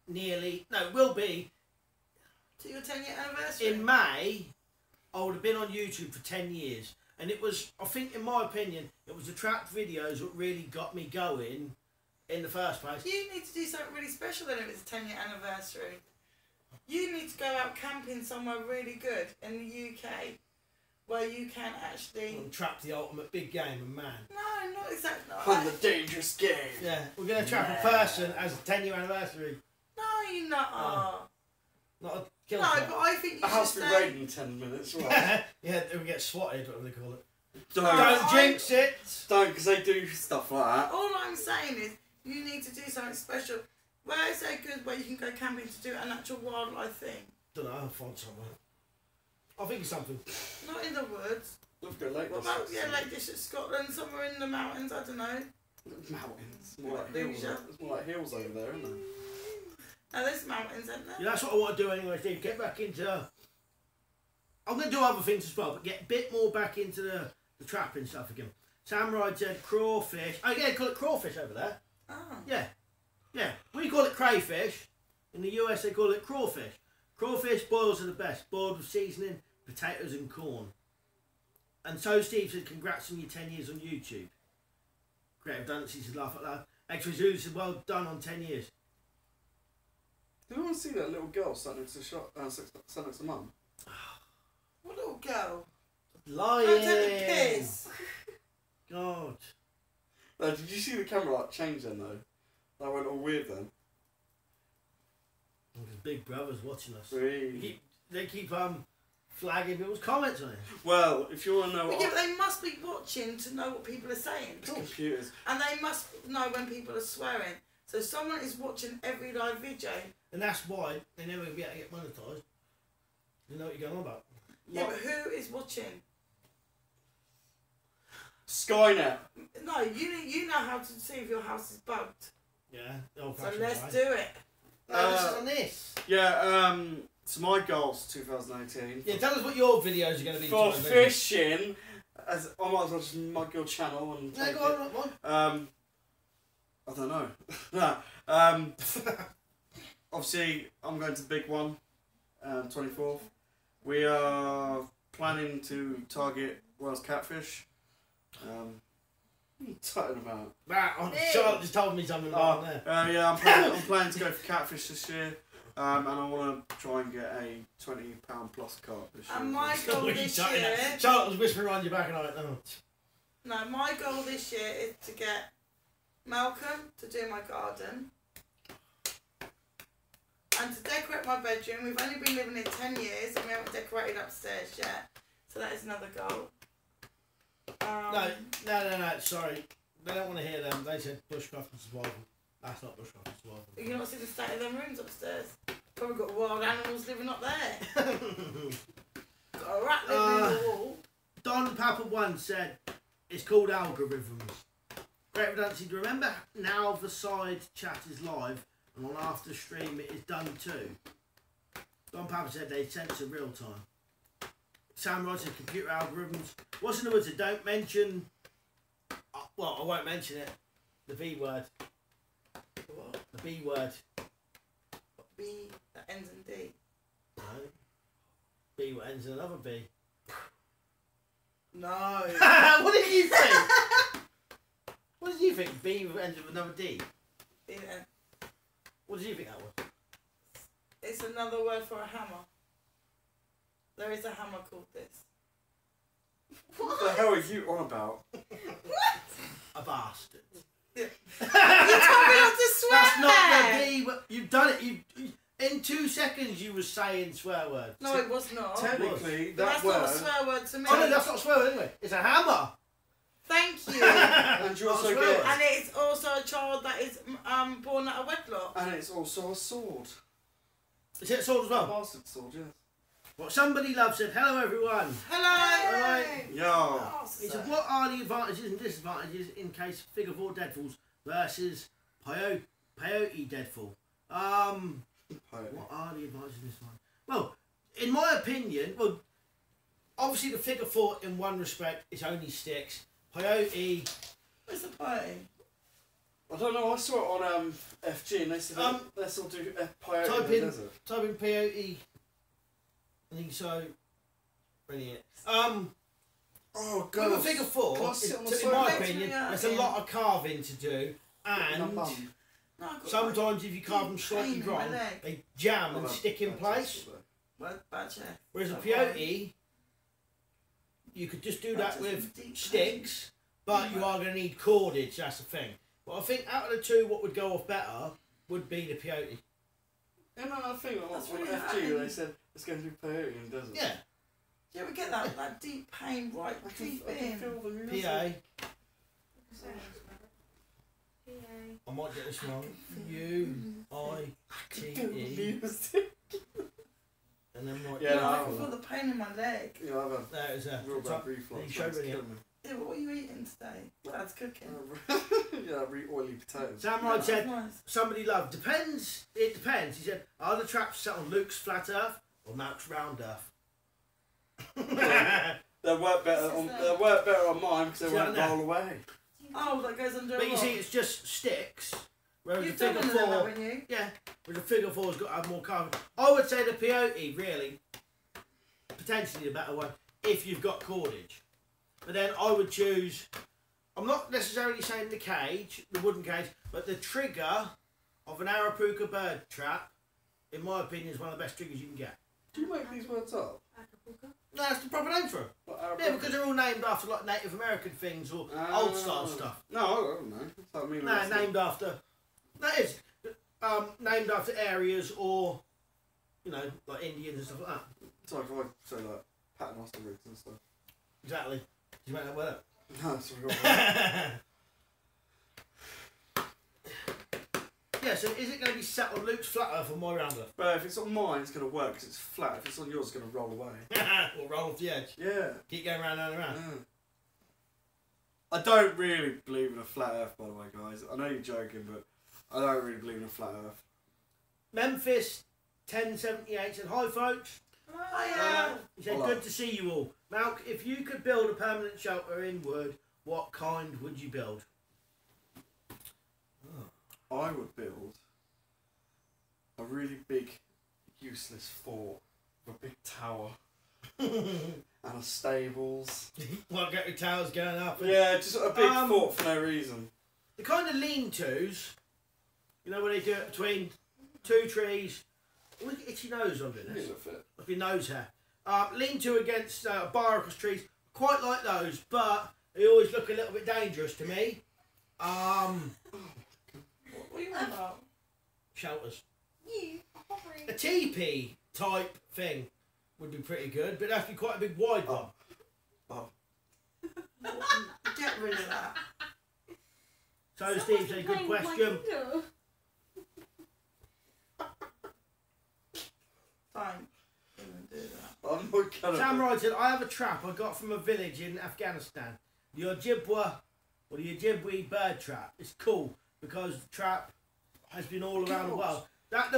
will be To your 10-year anniversary? in May. I would have been on YouTube for 10 years, and it was, I think, in my opinion, it was the trapped videos that really got me going in the first place. You need to do something really special then if it's a 10-year anniversary. You need to go out camping somewhere really good in the UK where you can actually... Trap the ultimate big game of man. No, not exactly. On the dangerous game. Yeah, we're going to trap a person as a 10-year anniversary. No, you're not. Not a kill No, shot. but I think you A house should be say... raided in 10 minutes, right? Yeah, we get swatted, whatever they call it. Don't Don't jinx it! because they do stuff like that. All I'm saying is you need to do something special. Where is there good where you can go camping to do an actual wildlife thing? Don't know, I'll find somewhere. I'll think of something. Not in the woods. Love to go Lake What about, District. Lake District, Scotland, somewhere in the mountains, I don't know. Mountains. More like hills. It's more like hills over there, isn't it? No, there's mountains, isn't there? Yeah, that's what I want to do anyway, Steve. Get back into... I'm going to do other things as well, but get a bit more back into the trapping stuff again. Sam Ride said crawfish. Oh, yeah, they call it crawfish over there. Oh. Yeah. Yeah. We call it crayfish. In the US, they call it crawfish. Crawfish boils are the best. Boiled with seasoning, potatoes and corn. And so Steve said, congrats on your 10 years on YouTube. Creative Redundancy said, laugh out loud. Extra Zoo said, well done on 10 years. Do you want to see that little girl sat next to sat next to Mum? What little girl? Lying. Don't take the piss. God. Did you see the camera like change then though? That went all weird then. Because Big Brother's watching us. Really? They keep flagging people's comments on it. Well, if you want to know But what yeah, but they must be watching to know what people are saying. computers, And they must know when people are swearing. So someone is watching every live video. And that's why they never be able to get monetised. You know what you're going on about. Yeah, but who is watching? Skynet. No, you know how to see if your house is bugged. Yeah. the old So fashioned let's way. do it. No, this is on this. Yeah. So my goals 2018. Yeah, tell us what your videos are going to be. For tomorrow, fishing, as I might as well just mug your channel and. Yeah, take go on, go on. I don't know. Obviously, I'm going to the big one, 24th. We are planning to target Wales catfish. What are you talking about? Charlotte just told me something about that. Yeah, I'm planning to go for catfish this year. And I want to try and get a £20 plus carp this year. And my goal this year... Charlotte was whispering around your back and I went, no. No, my goal this year is to get Malcolm to do my garden. And to decorate my bedroom. We've only been living here 10 years and we haven't decorated upstairs yet. So that is another goal. No, sorry. They don't want to hear them. They said bushcraft and survival. That's not bushcraft and survival. You can not see the state of them rooms upstairs. Probably got wild animals living up there. Got a rat living in the wall. Don Papa 1 said, it's called algorithms. Great Redundancy, do you remember now the side chat is live and on after stream it is done too? Don Papa said they censor real time. Sam Rod said computer algorithms. What's in the woods? Don't mention, well, I won't mention it, the B word. What? The B word. B that ends in D. No. B what ends in another B. No. What did you think? What did you think? B ends with another D. Yeah. What did you think that was? It's another word for a hammer. There is a hammer called this. What the hell are you on about? A bastard. You told me not to swear. That's not the D. But you've done it. You in 2 seconds you were saying swear words. No, it was not. Technically, But that that's word. not a swear word to me. Oh no, that's not a swear word anyway. It's a hammer. Thank you. And you also Not a get. swear And it's also a child that is born out of wedlock. And it's also a sword. Is it a sword as A well? bastard sword, yes. What somebody loves said, hello everyone. Hello. Alright. Yo. Oh, He said, what are the advantages and disadvantages in case figure 4 deadfalls versus peyote deadfall? What are the advantages in this one? Well, in my opinion, well, obviously the figure 4 in one respect is only sticks. Peyote. Where's the party? I don't know, I saw it on FG and they said let's all do peyote Type in the in- desert. Type in peyote. I think so. Brilliant. Oh With god. a figure 4, Can I sit on the in sofa? my Makes opinion, me there's a hurt. lot of carving to do, and No, I've got sometimes if you carve them slightly pain in my wrong, leg. they jam and stick in place. Bad chest. Whereas a Don't peyote, you could just do that That's with just deep sticks, but you are going to need cordage, that's the thing. But I think out of the two, what would go off better would be the peyote. Yeah, no, I think on That's FG really hard. they said let's go do peyote in the desert. Yeah, Do you ever get that deep pain right I can deep feel in? the music. PA. PA. I might get this wrong. Feel the U-I-T-E. music. And then what? Yeah, Yeah, I no, can feel the pain in my leg. Yeah, I've had There is a real bad top. reflux. you showed It's me it. killing me. Yeah, but what are you eating today? Dad's cooking. Yeah, really oily potatoes. Samurai That's said, nice. somebody loved. Depends. It depends. He said, are the traps set on Luke's flat Earth or Malk's round Earth? They work better on mine because they See, won't I know. roll away. Oh, that goes under a But you rock. see, it's just sticks. Whereas You've the done figure one of them, 4, haven't you? yeah, whereas the figure 4's got to have more carving. I would say the peyote, really, potentially the better one if you've got cordage. But then I would choose. I'm not necessarily saying the cage, the wooden cage, but the trigger of an Arapuca bird trap, in my opinion, is one of the best triggers you can get. Do you make these words up? Acapulco. No, that's the proper name for them. Yeah, because they're all named after like Native American things or old style stuff. No, I don't know. That's what I mean. No, named after. That is named after areas or, you know, like Indians and stuff like that. It's like if I say like paternoster roots and stuff. Exactly. Did you make that word up? No, it's a real word. Yeah, so is it going to be set on Luke's flat Earth or my round Earth? But if it's on mine, it's going to work because it's flat. If it's on yours, it's going to roll away. Or roll off the edge? Yeah. Keep going round and round. Yeah. I don't really believe in a flat Earth, by the way, guys. I know you're joking, but I don't really believe in a flat Earth. Memphis 1078 said, hi folks. Hiya. He said, Hello. good to see you all. Malk, if you could build a permanent shelter in wood, what kind would you build? I would build a really big, useless fort with a big tower and a stables. Well, get your towers going up. And Yeah, just a big Um, fort for no reason. the kind of lean-tos, you know, where they do it between two trees. Look at itchy nose on this. It'll fit. Of your nose hair. Lean-to against bar across trees. Quite like those, but they always look a little bit dangerous to me. What are you on about? Shelters. You are hovering. A teepee type thing would be pretty good, but that'd be quite a big wide one. Get rid of that. So Steve said, good question. Don't even do that. I'm not gonna. Samurai said, I have a trap I got from a village in Afghanistan. The Ojibwa, or the Ojibwe bird trap. It's cool because the trap has been all around the world. Yeah,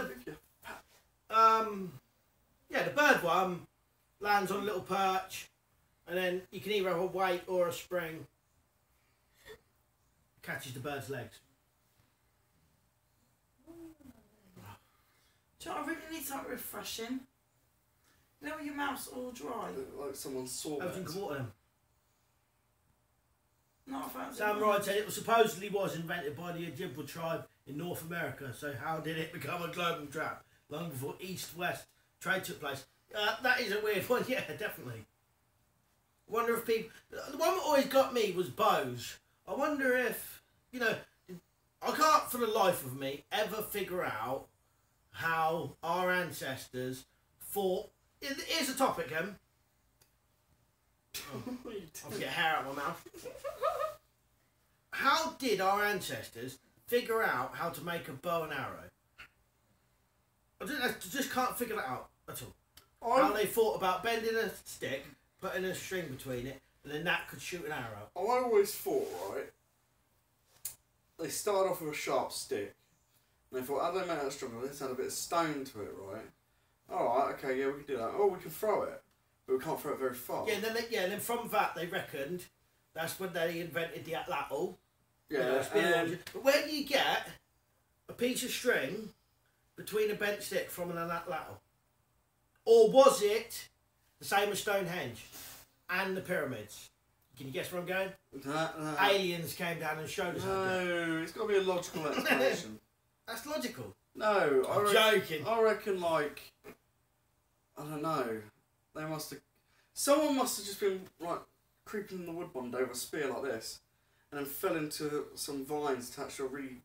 the bird one lands on a little perch, and then you can either have a weight or a spring. Catches the bird's legs. Do you know, I really need something refreshing. You know when your mouth's all dry? Like someone saw Have a that. drink of water then. Not a fancy Sam one. Wright said it supposedly was invented by the Ojibwa tribe in North America. So how did it become a global trap long before East-West trade took place? That is a weird one. Yeah, definitely. I wonder if people. The one that always got me was bows. I wonder if I can't for the life of me ever figure out how our ancestors fought. Here's a topic, Em. I'll get hair out of my mouth. How did our ancestors figure out how to make a bow and arrow? I just can't figure that out at all. How they thought about bending a stick, putting a string between it, and then that could shoot an arrow. I always thought, right, they started off with a sharp stick. And they thought, how do they make that stronger? Let's add a bit of stone to it, right? Alright, okay, yeah, we can do that. Oh, we can throw it. But we can't throw it very far. Yeah, and then from that they reckoned that's when they invented the atlatl. Yeah, but where do you get a piece of string between a bent stick from an atlatl? Or was it the same as Stonehenge and the pyramids? Can you guess where I'm going? Aliens came down and showed us how to do it. No, it's got to be a logical explanation. That's logical. No, I'm joking. I reckon, like, I don't know. They must have. Someone must have just been like creeping in the wood one day with a spear like this, and then fell into some vines attached to a really.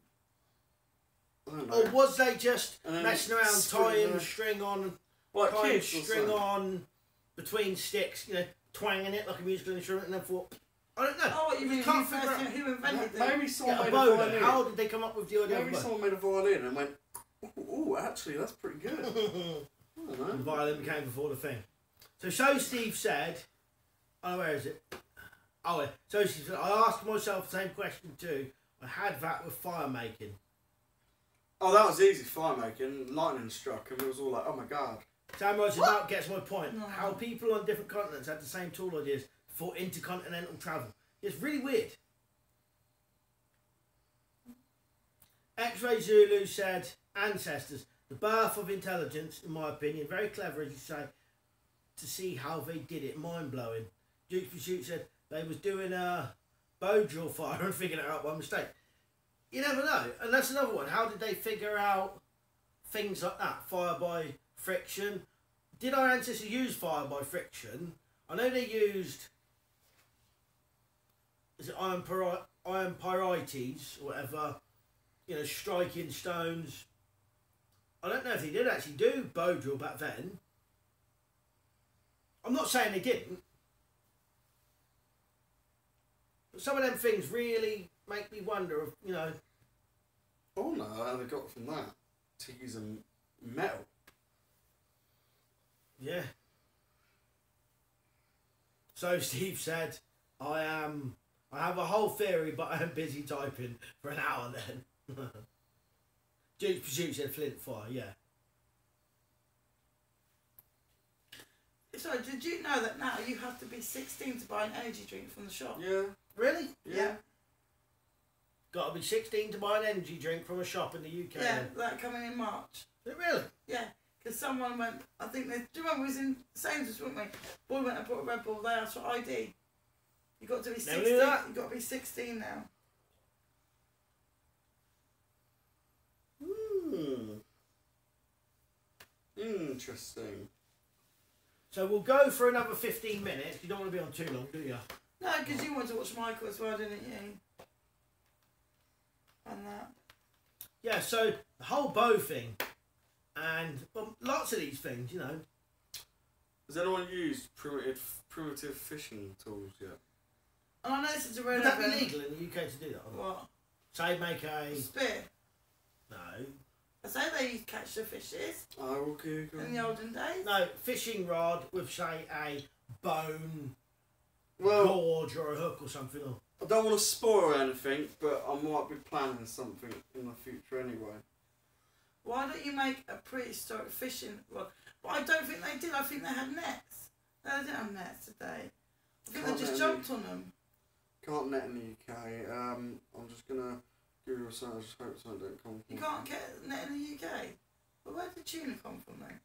I don't know. Or was they just messing around, tying string on, like tying kids or string something? on between sticks, twanging it like a musical instrument, and then thought, I don't know. Oh, what you mean? Can't figure out. Who invented it? Maybe someone A made a bow. violin. How did they come up with the idea of a Maybe bow? someone made a violin and went, "Oh, actually, that's pretty good." I don't The know. violin came before the thing. So Steve said, oh, where is it? Oh, yeah. So Steve said, I asked myself the same question too. I had that with fire making. Oh, that was easy. Fire making, lightning struck, and it was all like, "Oh my god." Sam Rogers about gets my point. No. How people on different continents had the same tool ideas for intercontinental travel. It's really weird. X-Ray Zulu said, ancestors, the birth of intelligence, in my opinion, very clever, as you say, to see how they did it, mind-blowing. Duke Pursuit said they was doing a bow drill fire and figured it out by mistake. You never know. And that's another one. How did they figure out things like that? Fire by friction. Did our ancestors use fire by friction? I know they used, is it iron pyrites or whatever, striking stones. I don't know if they did actually do bow drill back then. I'm not saying they didn't. But some of them things really make me wonder if, Oh no, how they got from that to using metal. Yeah. So Steve said, I have a whole theory, but I am busy typing for an hour then. Duke Pursuit said flint fire, yeah. Sorry, did you know that now you have to be 16 to buy an energy drink from the shop? Yeah. Really? Yeah. Got to be 16 to buy an energy drink from a shop in the UK. Yeah, then. that coming in March. Is it really? Yeah, because someone went, I think, do you remember we was in Sainsbury's, weren't we? Boy went and bought a Red Bull, they asked for ID. You got to be 16. Never knew that. You got to be 16 now. Interesting. So we'll go for another 15 minutes. You don't want to be on too long, do you? No, because you wanted to watch Michael as well, didn't you? And that. Yeah, so the whole bow thing, and lots of these things, Has anyone used primitive fishing tools yet? And I know this is a Would relevant. that be legal in the UK to do that? Or not? What? Say make a... Spear. No. I say they used to catch the fishes Oh, okay. in the olden days. No, fishing rod with, say, a bone, Well, gorge or a hook or something. Or... I don't want to spoil anything, but I might be planning something in the future anyway. Why don't you make a prehistoric fishing rod? But I don't think they did. I think they had nets. No, they didn't have nets today. I think Can't they just net jumped on them. Can't net in the UK. I'm just gonna give you a sign. I just hope something don't come. You can't get a net in the UK. But where did tuna come from then?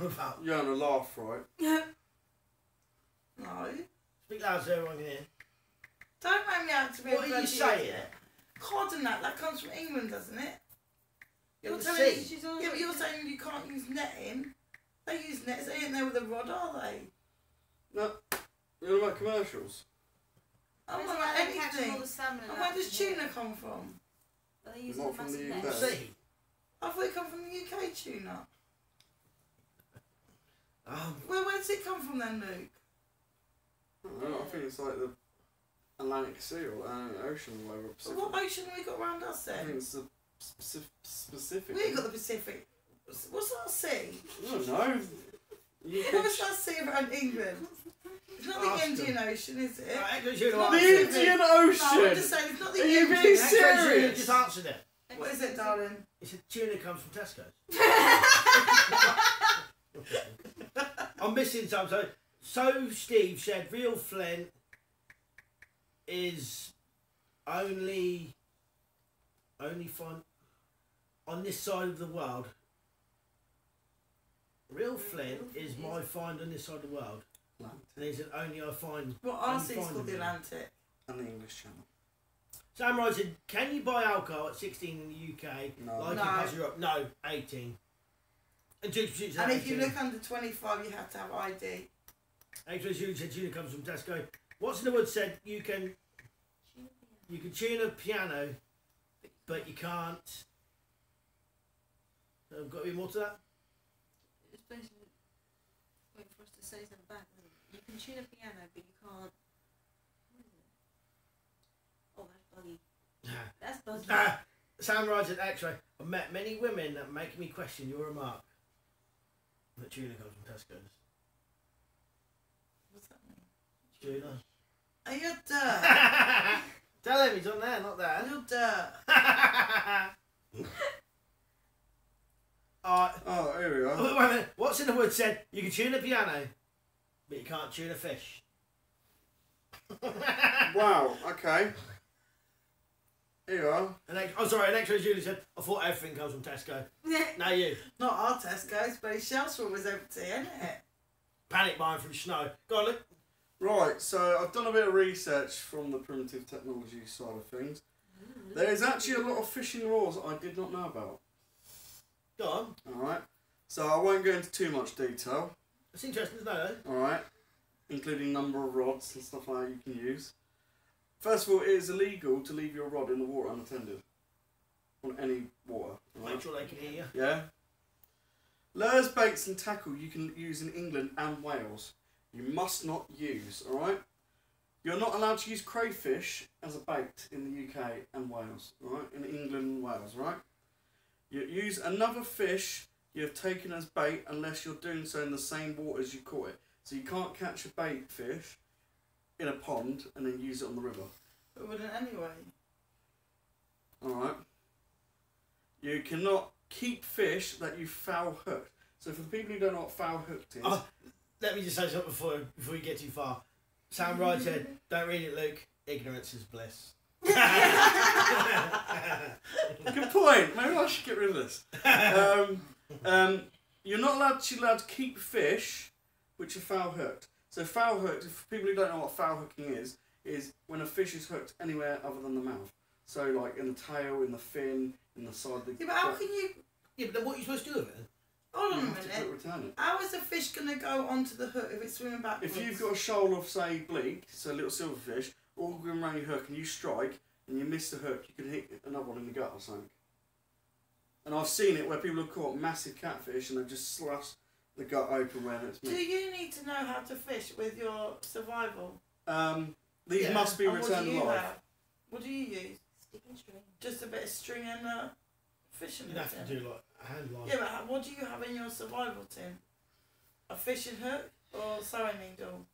About... You're on a laugh, right? No. Speak loud so everyone can hear. me out to be a What are you bloody saying? idiot. Cod and that comes from England, doesn't it? You're the telling me, sea. yeah, but you're saying you can't use netting. They use nets. They ain't there with a rod, are they? No. You know about commercials? I'm That's not why about they catch all anything. the salmon and And where that does from here. tuna come from? Well, they use Not a from massive the net. UK. Sea. I thought it come from the UK tuna. Um, Where does it come from then, Luke? I don't know, I think it's like the Atlantic Sea or Atlantic Ocean or whatever. So Pacific. what ocean have we got around us I think then? it's the Pacific. We ain't got the Pacific. What's our sea? I don't know. What's our sea around England? It's not the Ask Indian them. Ocean, is it? right, Echo's you to Not The answer the it. Indian No, I'm just Ocean! saying, it's not the Are you Indian being Ocean. Echo's you serious? just answered it. What is it, darling? He said tuna comes from Tesco's. I'm missing some. So Steve said real flint is only find on this side of the world. Real flint is my find on this side of the world. And he said only I find. Well, our only sea's find called the them. Atlantic. And the English Channel. Sam Wright said, can you buy alcohol at 16 in the UK? No. Like No. in Passenger Europe? No, 18. And Duke Pursuit's And 18. if you look under 25, you have to have ID. X-Ray Shooting said tuna comes from Tesco. What's in the Woods said you can tune a piano, but you can't. I've got to be more to that. It's basically waiting for us to say something back. Isn't it? You can tune a piano, but you can't. What is it? Oh, that's buggy. That's buggy. Sam Wright at X-Ray. I've met many women that make me question your remark that tuna comes from Tesco's. What's that mean? Tuna. Are you dirt? Tell him he's on there, not there. You're dirt. Oh, here we are. Wait a minute. What's in the Woods said you can tune a piano, but you can't tune a fish. Wow, okay. Here you are. An X-Ray Julie said, I thought everything comes from Tesco. Now you. Not our Tesco's, but his shelves were always empty, isn't it? Panic buying through snow. Go on, look. Right, so I've done a bit of research from the primitive technology side of things. There is actually a lot of fishing laws I did not know about. Go on. Alright, so I won't go into too much detail. It's interesting to know, though. Alright, including number of rods and stuff like that you can use. First of all, it is illegal to leave your rod in the water unattended. On any water. Make Right? sure they can hear you. Yeah? Lures, baits and tackle you can use in England and Wales. You must not use, alright? You're not allowed to use crayfish as a bait in the UK and Wales, alright? In England and Wales, right? You use another fish you have taken as bait unless you're doing so in the same waters you caught it. So you can't catch a bait fish in a pond and then use it on the river. But wouldn't anyway. Alright? You cannot keep fish that you foul hooked. So for the people who don't know what foul hooked is... Oh, let me just say something before you get too far. Sam Wright said, don't read it, Luke. Ignorance is bliss. Good point. Maybe I should get rid of this. You're not allowed to keep fish which are foul hooked. So foul hooked, for people who don't know what foul hooking is when a fish is hooked anywhere other than the mouth. So like in the tail, in the fin, in the side of the... Yeah, but how can you... Yeah, but then what are you supposed to do with it? Hold on a You have to minute. return it. How is a fish going to go onto the hook if it's swimming backwards? If you've got a shoal of, say, bleak, so a little silverfish, all going around your hook and you strike and you miss the hook, you can hit another one in the gut or something. And I've seen it where people have caught massive catfish and they've just slashed the gut open where it's Do meant. you need to know how to fish with your survival? These Yeah. must be And what do returned you alive. have? What do you use? Stick and string. Just a bit of string and fishing You'd have hook to then? do like a hand line. Yeah, but what do you have in your survival tin? A fishing hook or sewing needle?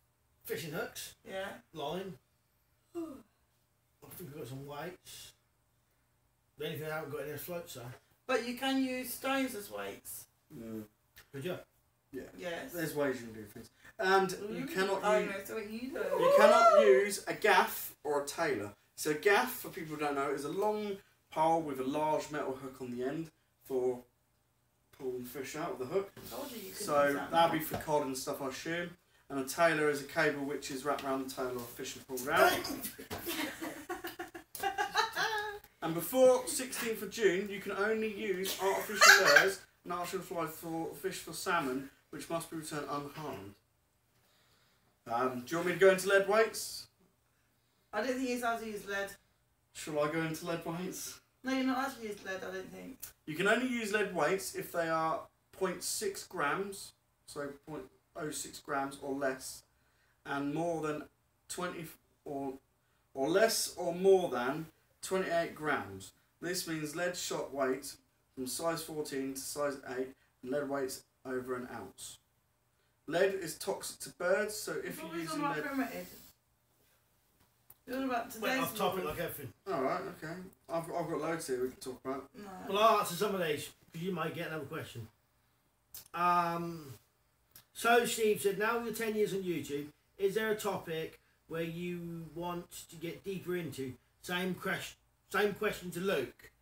Fishing hooks, Yeah. line. I think I've got some weights. The only thing I haven't got any floats, though. But you can use stones as weights. Mm. Could you? Yeah. Yes. There's ways you can do things. And you cannot I use... know, so what you do. You cannot use a gaff or a tailor. So a gaff, for people who don't know, is a long pole with a large metal hook on the end for pulling fish out of the hook. I told you you could So use that. that'd be for cod and stuff, I assume. And a tailor is a cable which is wrapped around the tail of a fish and pulled out. And before 16th of June, you can only use artificial lures and artificial flies for fish for salmon, which must be returned unharmed. Do you want me to go into lead weights? I don't think he's allowed to use lead. Shall I go into lead weights? No, you're not allowed to use lead, I don't think. You can only use lead weights if they are 0.6 grams, so 0.06 grams or less, and more than 20 or less or more than 28 grams. This means lead shot weight from size 14 to size 8 and lead weights over an ounce. Lead is toxic to birds, so if you're using lead... You're on about today's Went off topic rules. like everything. Alright, okay. I've got loads here we can talk about. No. Well, I'll answer some of these because you might get another question. So Steve said, now you're 10 years on YouTube, is there a topic where you want to get deeper into? Same question to Luke.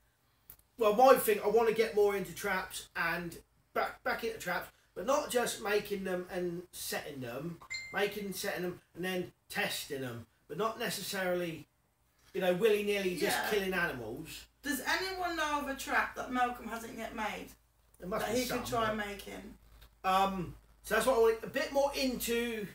Well, my thing, I want to get more into traps and back into traps, but not just making them and setting them, setting them and then testing them, but not necessarily, you know, willy-nilly just killing animals. Does anyone know of a trap that Malcolm hasn't yet made There must that be he some, could try but- making? So that's what I want a bit more into.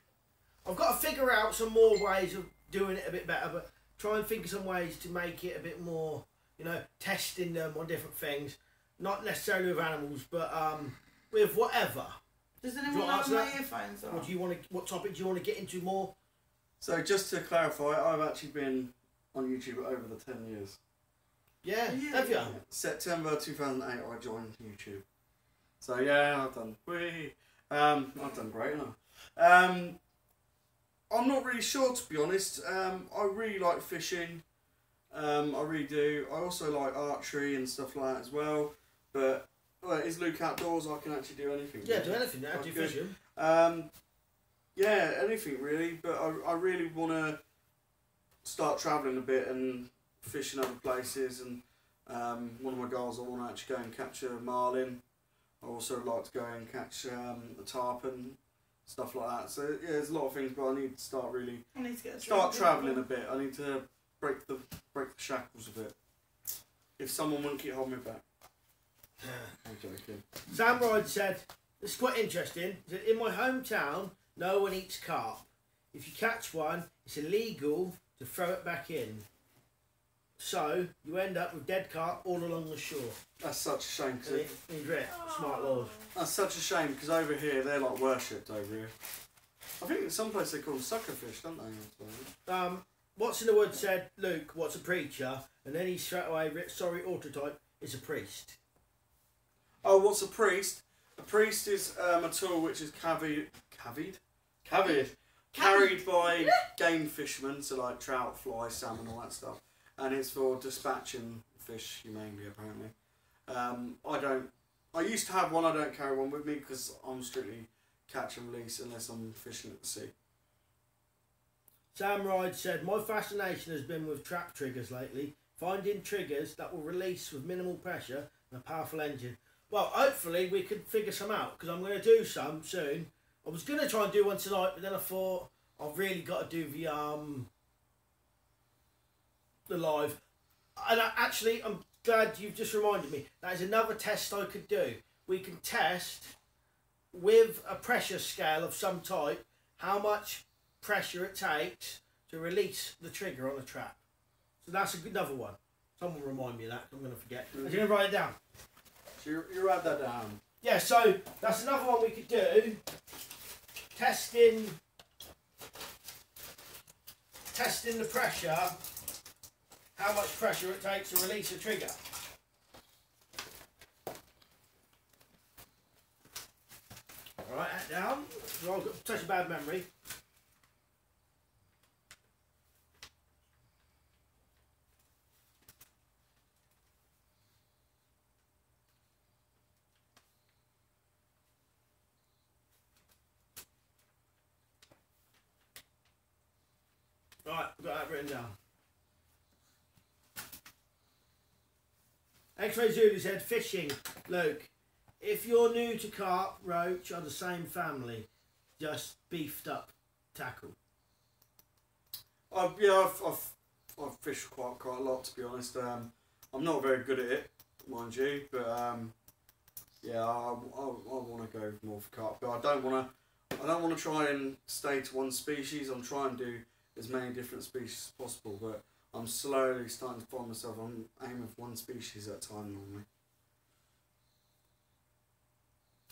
I've got to figure out some more ways of doing it a bit better, but try and think of some ways to make it a bit more, you know, testing them on different things. Not necessarily with animals, but with whatever. Does Do anyone you know want what to my answer earphones are? What topic do you want to get into more? So just to clarify, I've actually been on YouTube over the 10 years. Yeah, Yeah. have you? September 2008 I joined YouTube. So yeah, I've done I've done great enough. I'm not really sure, to be honest. I really like fishing. I really do. I also like archery and stuff like that as well. But is Luke outdoors? I can actually do anything. Yeah, really. do anything now. Do Good. fishing. Yeah, anything really. But I really want to start travelling a bit and fishing other places. And one of my goals, I want to actually go and capture marlin. I also like to go and catch the tarpon, stuff like that. So yeah, there's a lot of things, but I need to start really I need to get travelling a bit. I need to break the shackles a bit. If someone wouldn't keep holding me back. I'm joking. Sam Ride said, this is quite interesting. He said, in my hometown, no one eats carp. If you catch one, it's illegal to throw it back in. So you end up with dead carp all along the shore. That's such a shame. Cause Smart laws. that's such a shame because over here they're like worshipped over here. I think in some places they call them suckerfish, don't they? What's in the Woods said, Luke, what's a preacher? And then he straight away, sorry, autotype, is a priest. Oh, what's a priest? A priest is a tool which is carried by game fishermen, so like trout, fly, salmon, all that stuff. And it's for dispatching fish humanely, apparently. I used to have one, I don't carry one with me because I'm strictly catch and release unless I'm fishing at the sea. Sam Ride said, my fascination has been with trap triggers lately, finding triggers that will release with minimal pressure and a powerful engine. Well, hopefully we could figure some out, because I'm going to do some soon. I was going to try and do one tonight, but then I thought I've really got to do the live. And actually, I'm glad you've just reminded me. That is another test I could do. We can test with a pressure scale of some type how much pressure it takes to release the trigger on a trap. So that's another one. Someone remind me of that, I'm going to forget. I'm going to write it down. So you write that down. Yeah, so that's another one we could do. Testing the pressure, how much pressure it takes to release a trigger. Write that down. So I've got such a bad memory. Right, I've got that written down. X-Ray Zulu said, fishing, Luke. If you're new to carp, roach are the same family, just beefed up tackle. I've fished quite a lot, to be honest. I'm not very good at it, mind you, but yeah, I want to go more for carp, but I don't want to try and stay to one species. I'm trying to do as many different species as possible, but I'm slowly starting to find myself. I'm aiming for one species at a time normally.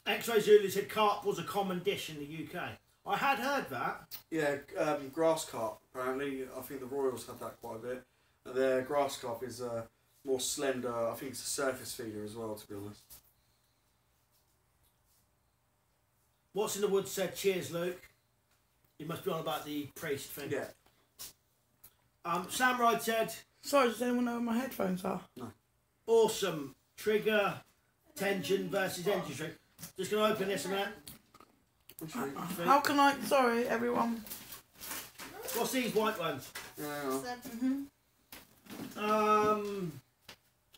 X-Ray Zulu said carp was a common dish in the UK. I had heard that. Yeah, grass carp, apparently. I think the Royals have that quite a bit. Their grass carp is more slender. I think it's a surface feeder as well, to be honest. What's in the Woods said, cheers, Luke. You must be on about the priest thing. Yeah. Sam Ride said... Sorry, does anyone know where my headphones are? No. Awesome. Trigger, tension versus engine string. Just going to open this a minute. How can I... Sorry, everyone. What's these white ones?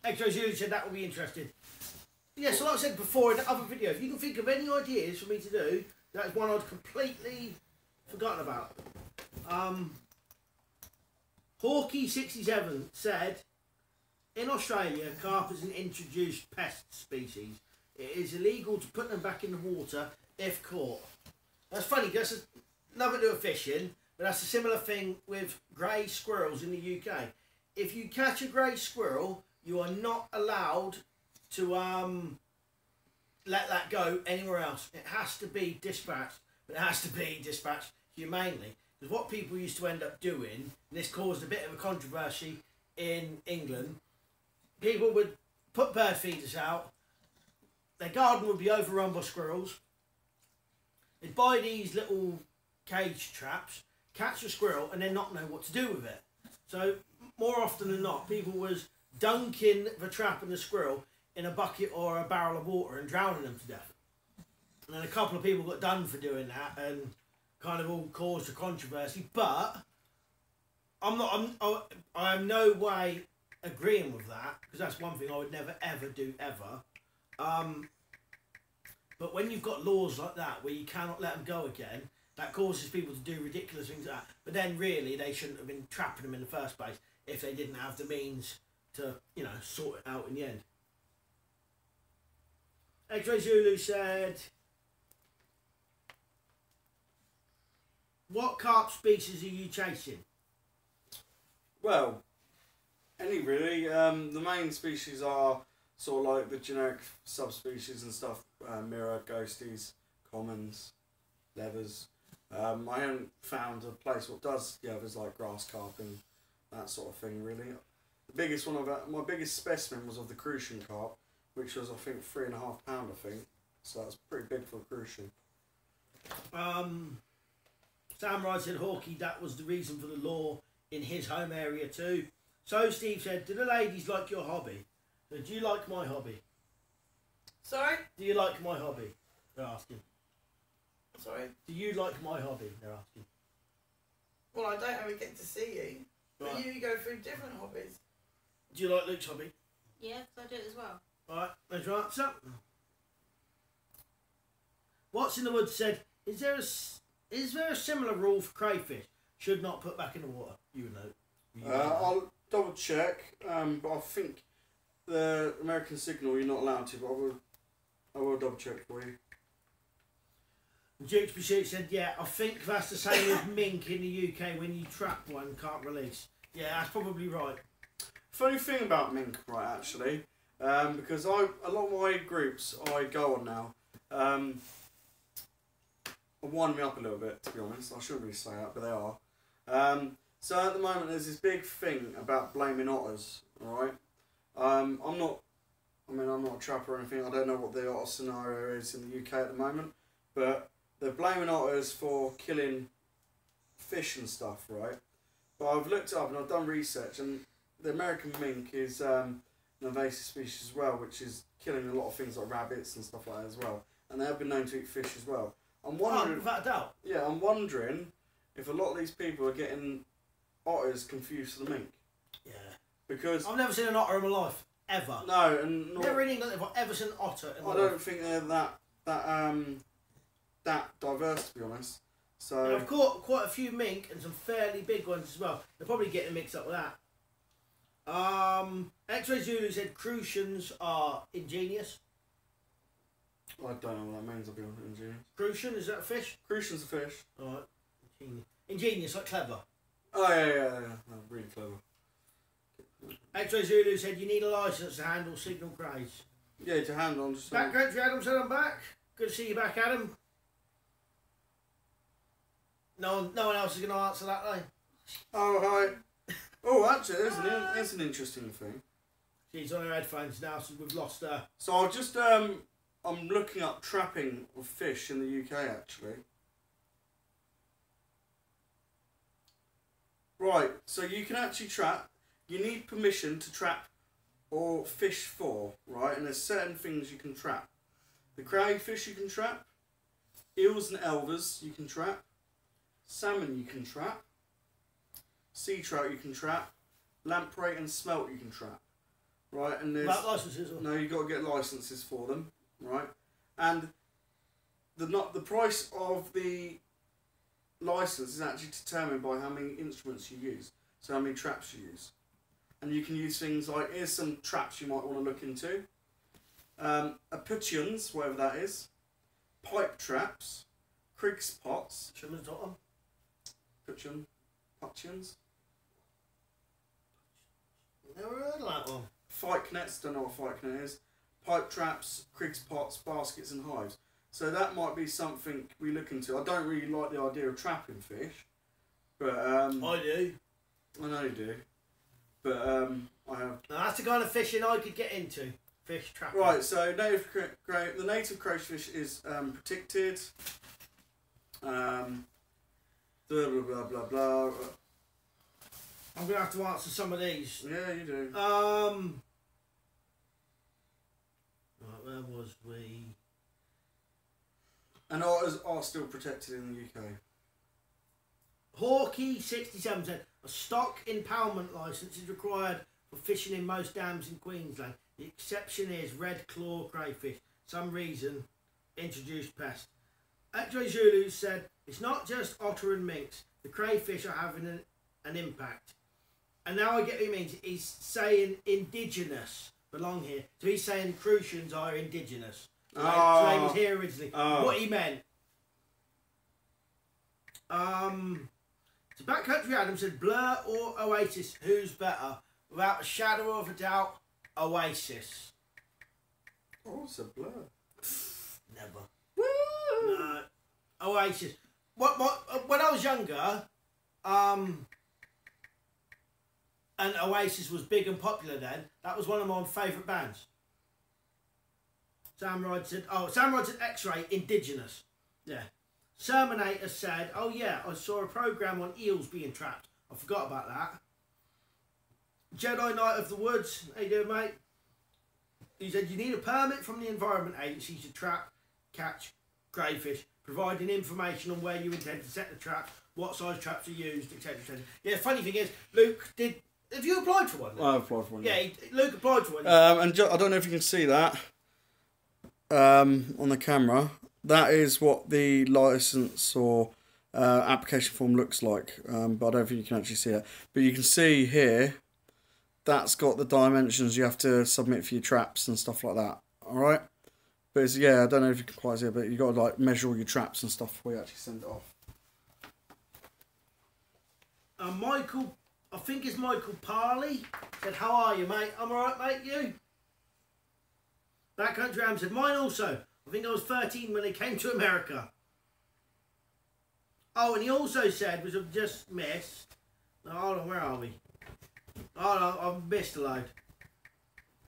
X-Ray Zulu said that will be interesting. Yeah, so like I said before in the other video, if you can think of any ideas for me to do, that's one I'd completely forgotten about. Hawkey67 said, in Australia, carp is an introduced pest species. It is illegal to put them back in the water if caught. That's funny, because that's nothing to do with fishing, but that's a similar thing with grey squirrels in the UK. If you catch a grey squirrel, you are not allowed to let that go anywhere else. It has to be dispatched, but it has to be dispatched humanely. Because what people used to end up doing, and this caused a bit of a controversy in England, people would put bird feeders out, their garden would be overrun by squirrels, they'd buy these little cage traps, catch a squirrel, and then not know what to do with it. So, more often than not, people was dunking the trap and the squirrel in a bucket or a barrel of water and drowning them to death. And then a couple of people got done for doing that and kind of all caused a controversy, but I'm no way agreeing with that, because that's one thing I would never ever do ever. But when you've got laws like that where you cannot let them go again, that causes people to do ridiculous things like that. But then really they shouldn't have been trapping them in the first place if they didn't have the means to, you know, sort it out in the end. X-Ray Zulu said, what carp species are you chasing? Well, any really. The main species are sort of like the generic subspecies and stuff. Mirror, ghosties, commons, levers. I haven't found a place what does the others, like grass carp and that sort of thing really. The biggest one my biggest specimen was of the Crucian carp, which was I think 3.5 pound I think. So that's pretty big for a Crucian. Sam Wright said Hawkey, that was the reason for the law in his home area too. So Steve said, do the ladies like your hobby? So, do you like my hobby? Sorry? Do you like my hobby? They're asking. Sorry? Do you like my hobby? They're asking. Well, I don't ever get to see you. But Right. you go through different hobbies. Do you like Luke's hobby? Yeah, because I do it as well. Alright, there's your answer. What's in the Woods said, is there a similar rule for crayfish? Should not put back in the water. You would know. I'll double check, but I think the American signal you're not allowed to, but I will double check for you. Jukes Pursuit said, yeah, I think that's the same with mink in the UK. When you trap one, can't release. Yeah, that's probably right. Funny thing about mink, right, actually, because a lot of my groups I go on now, wind me up a little bit, to be honest. I shouldn't really say that, but they are. So at the moment, there's this big thing about blaming otters. All right, I'm not a trapper or anything. I don't know what the otter scenario is in the UK at the moment, but they're blaming otters for killing fish and stuff, right? But I've looked up and I've done research, and the American mink is an invasive species as well, which is killing a lot of things like rabbits and stuff like that as well. And they have been known to eat fish as well. I'm wondering. Without a doubt. Yeah, I'm wondering if a lot of these people are getting otters confused for the mink. Yeah. Because I've never seen an otter in my life. Ever. no, and Never in England have I ever seen an otter in my I life. don't think they're that diverse, to be honest. So And I've caught quite a few mink and some fairly big ones as well. They're probably getting mixed up with that. X-Ray Zulu said crucians are ingenious. I don't know what that means, I'll be honest. Ingenious. Crucian, is that a fish? Crucian's a fish. Alright. Ingenious, like clever. Oh, yeah. Oh, really clever. X-Ray Zulu said you need a licence to handle signal craze. Yeah, to handle. I'm just Back country Adam said I'm back. Good to see you back, Adam. No one else is going to answer that, though. Oh, hi. Oh, actually, there's an interesting thing. She's on her headphones now, so we've lost her. So I'll just, I'm looking up trapping of fish in the UK, actually. Right, so you can actually trap. You need permission to trap or fish for, right? And there's certain things you can trap. The crayfish you can trap. Eels and elvers you can trap. Salmon you can trap. Sea trout you can trap. Lamprey and smelt you can trap. Right, and there's... About licences? Or? No, you've got to get licences for them, right? And the price of the licence is actually determined by how many instruments you use. So how many traps you use. And you can use things like, here's some traps you might want to look into. Aputians, whatever that is. Pipe traps. Krig's pots. Putchions. Never heard of that one. Fight nets, don't know what fight net is. Pipe traps, Krig's pots, baskets and hives. So that might be something we look into. I don't really like the idea of trapping fish. But I do. I know you do. But I have... Now that's the kind of fishing I could get into. Fish trapping. Right, so the native crayfish is protected. Blah, blah, blah, blah, blah. I'm going to have to answer some of these. Yeah, you do. Right, where was we? And otters are still protected in the UK. Hawkey67 said, a stock impoundment licence is required for fishing in most dams in Queensland. The exception is red claw crayfish. Some reason introduced pest. X-Ray Zulu said, it's not just otter and minks. The crayfish are having an impact. And now I get what he means. He's saying indigenous belong here. So he's saying crucians are indigenous. Right? So they was here originally. What he meant. So Backcountry Adam said, Blur or Oasis, who's better? Without a shadow of a doubt, Oasis. Oh, it's a Blur. Never. Woo! No. Oasis. When I was younger, and Oasis was big and popular then, that was one of my favourite bands. Sam Ride said X-Ray, indigenous. Yeah. Serminator said, oh yeah, I saw a programme on eels being trapped. I forgot about that. Jedi Knight of the Woods, how you doing, mate? He said, you need a permit from the Environment Agency to trap, catch crayfish, providing information on where you intend to set the traps, what size traps are used, etc. etc. Yeah, funny thing is, Luke did... Have you applied for one? I applied for one. Yeah, Luke applied for one. And I don't know if you can see that on the camera. That is what the licence or application form looks like, but I don't think you can actually see it. But you can see here, that's got the dimensions you have to submit for your traps and stuff like that. All right, but it's, yeah, I don't know if you can quite see it, but you got to like measure all your traps and stuff before you actually send it off. Michael, I think it's Michael Parley, said, how are you, mate? I'm alright, mate, you? Backcountry Am said, mine also. I think I was 13 when they came to America. Oh, and he also said, which I've just missed. No, hold on, where are we? Hold on, I've missed a load.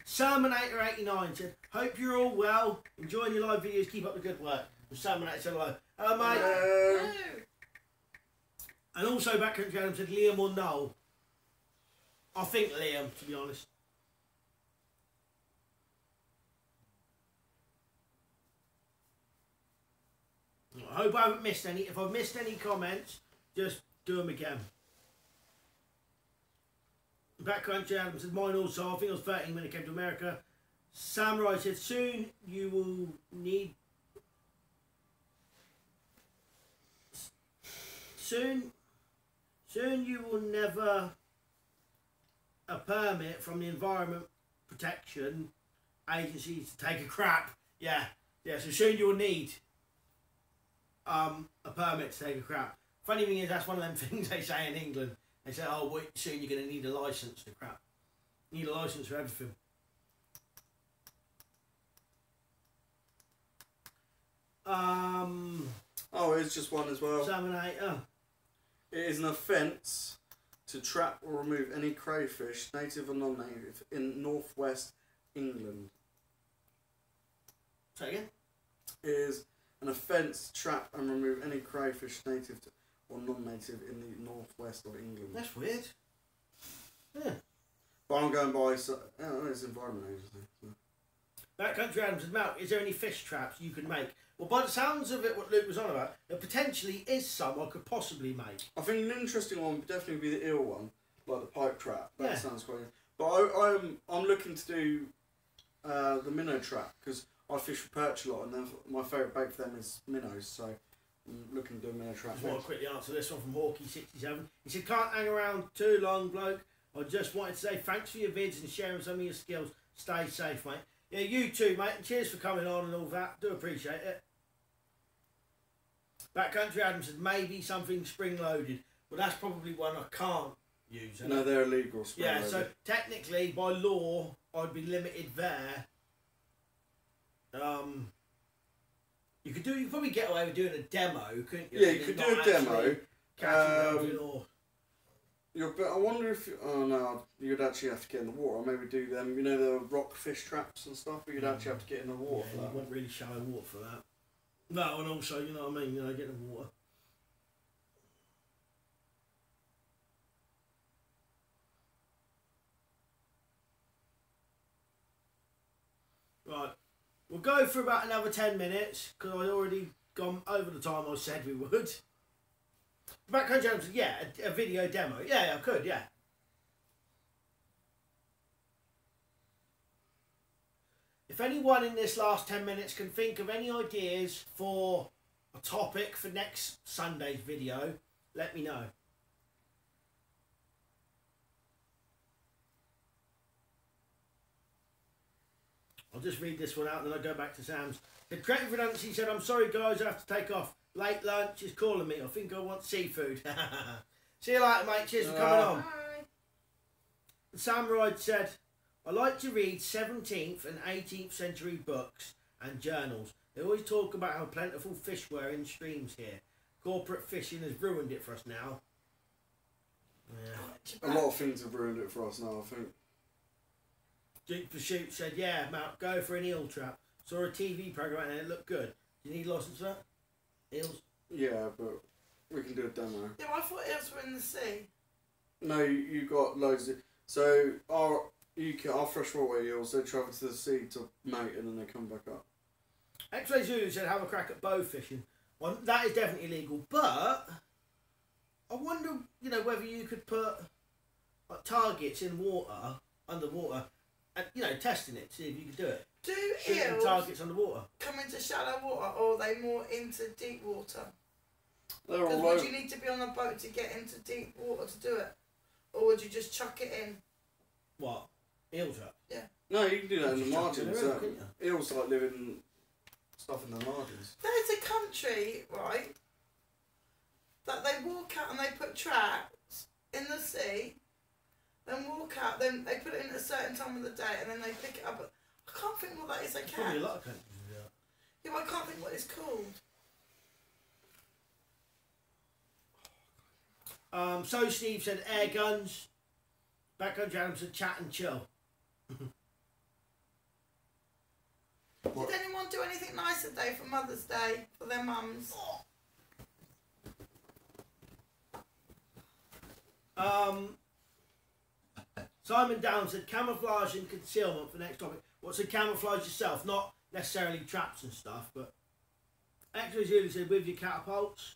Sermonator89 said, hope you're all well. Enjoying your live videos. Keep up the good work. And Sermonator said hello. Hello, mate. Hello. And also Backcountry Adam said, Liam or Noel. I think Liam, to be honest. I hope I haven't missed any. If I've missed any comments, just do them again. Backcountry Adam said, mine also. I think I was 13 when it came to America. Samurai said, soon you will need... Soon you will never a permit from the Environment Protection Agency to take a crap. Yeah, yeah. So soon you'll need a permit to take a crap. Funny thing is, that's one of them things they say in England. They say, "Oh, wait, soon you're going to need a license to crap. You need a license for everything." Oh, it's just one as well. Salmonator. It is an offence to trap or remove any crayfish, native or non-native, in northwest England. Say again? It is an offence to trap and remove any crayfish, native or non-native, in the northwest of England. That's weird. Yeah. But I'm going by, it's Environment Agency. So. Backcountry Adams said, Mal, is there any fish traps you can make? Well, by the sounds of it, what Luke was on about, there potentially is some I could possibly make. I think an interesting one would definitely be the eel one, like the pipe trap. That sounds quite. But I'm looking to do the minnow trap because I fish for perch a lot, and my favourite bait for them is minnows. So I'm looking to do a minnow trap. I just want to quickly answer this one from Hawkey67. He said, can't hang around too long, bloke. I just wanted to say thanks for your vids and sharing some of your skills. Stay safe, mate. Yeah, you too, mate. And cheers for coming on and all that. Do appreciate it. Backcountry Adam said maybe something spring loaded, but that's probably one I can't use. No, they're illegal. Spring loaded. So technically, by law, I'd be limited there. You could probably get away with doing a demo, couldn't you? Yeah, you could do a demo. I wonder if you'd actually have to get in the water. Or maybe do them, the rock fish traps and stuff. But you'd actually have to get in the water for that. You want really shallow water for that. No, and also, you know what I mean, get in the water. Right, we'll go for about another 10 minutes because I already gone over the time I said we would. Backcountry Jones, yeah, a video demo. Yeah, I could, yeah. If anyone in this last 10 minutes can think of any ideas for a topic for next Sunday's video, let me know. I'll just read this one out and then I'll go back to Sam's. The Creative Redundancy said, I'm sorry guys, I have to take off. Late lunch is calling me. I think I want seafood. See you later, mate. Cheers for coming on. Bye. Sam Ride said, I like to read 17th and 18th century books and journals. They always talk about how plentiful fish were in streams here. Corporate fishing has ruined it for us now. A Yeah. lot of things have ruined it for us now, I think. Duke Pursuit said, yeah, Matt, go for an eel trap. Saw a TV programme and it looked good. Do you need a license for that? Eels? Yeah, but we can do a demo. Yeah, I thought eels were in the sea. No, you got loads of... So, our freshwater eels, they travel to the sea to mate and then they come back up. X-Ray Zulu said, have a crack at bow fishing. Well, that is definitely illegal, but I wonder, whether you could put targets in water, underwater, and, testing it, see if you could do it. Do Shooting eels targets underwater. come into shallow water, or are they more into deep water? They're all Because over. would you need to be on a boat to get into deep water to do it? Or would you just chuck it in? What? Eel trap? Yeah. No, you can do that in the Just chuck it in margins. the river, couldn't you? Eels like living stuff in the margins. There's a country, right, that they walk out and they put traps in the sea, then walk out, then they put it in at a certain time of the day, and then they pick it up. I can't think what that is. I There's probably can. a lot of countries do that. Yeah, but I can't think what it's called. So Steve said air guns. Backcountry Adam said chat and chill. What? Did anyone do anything nice today for Mother's Day for their mums? Simon Down said camouflage and concealment for next topic. What's a camouflage yourself? Not necessarily traps and stuff, but X-Ray Zulu said with your catapults.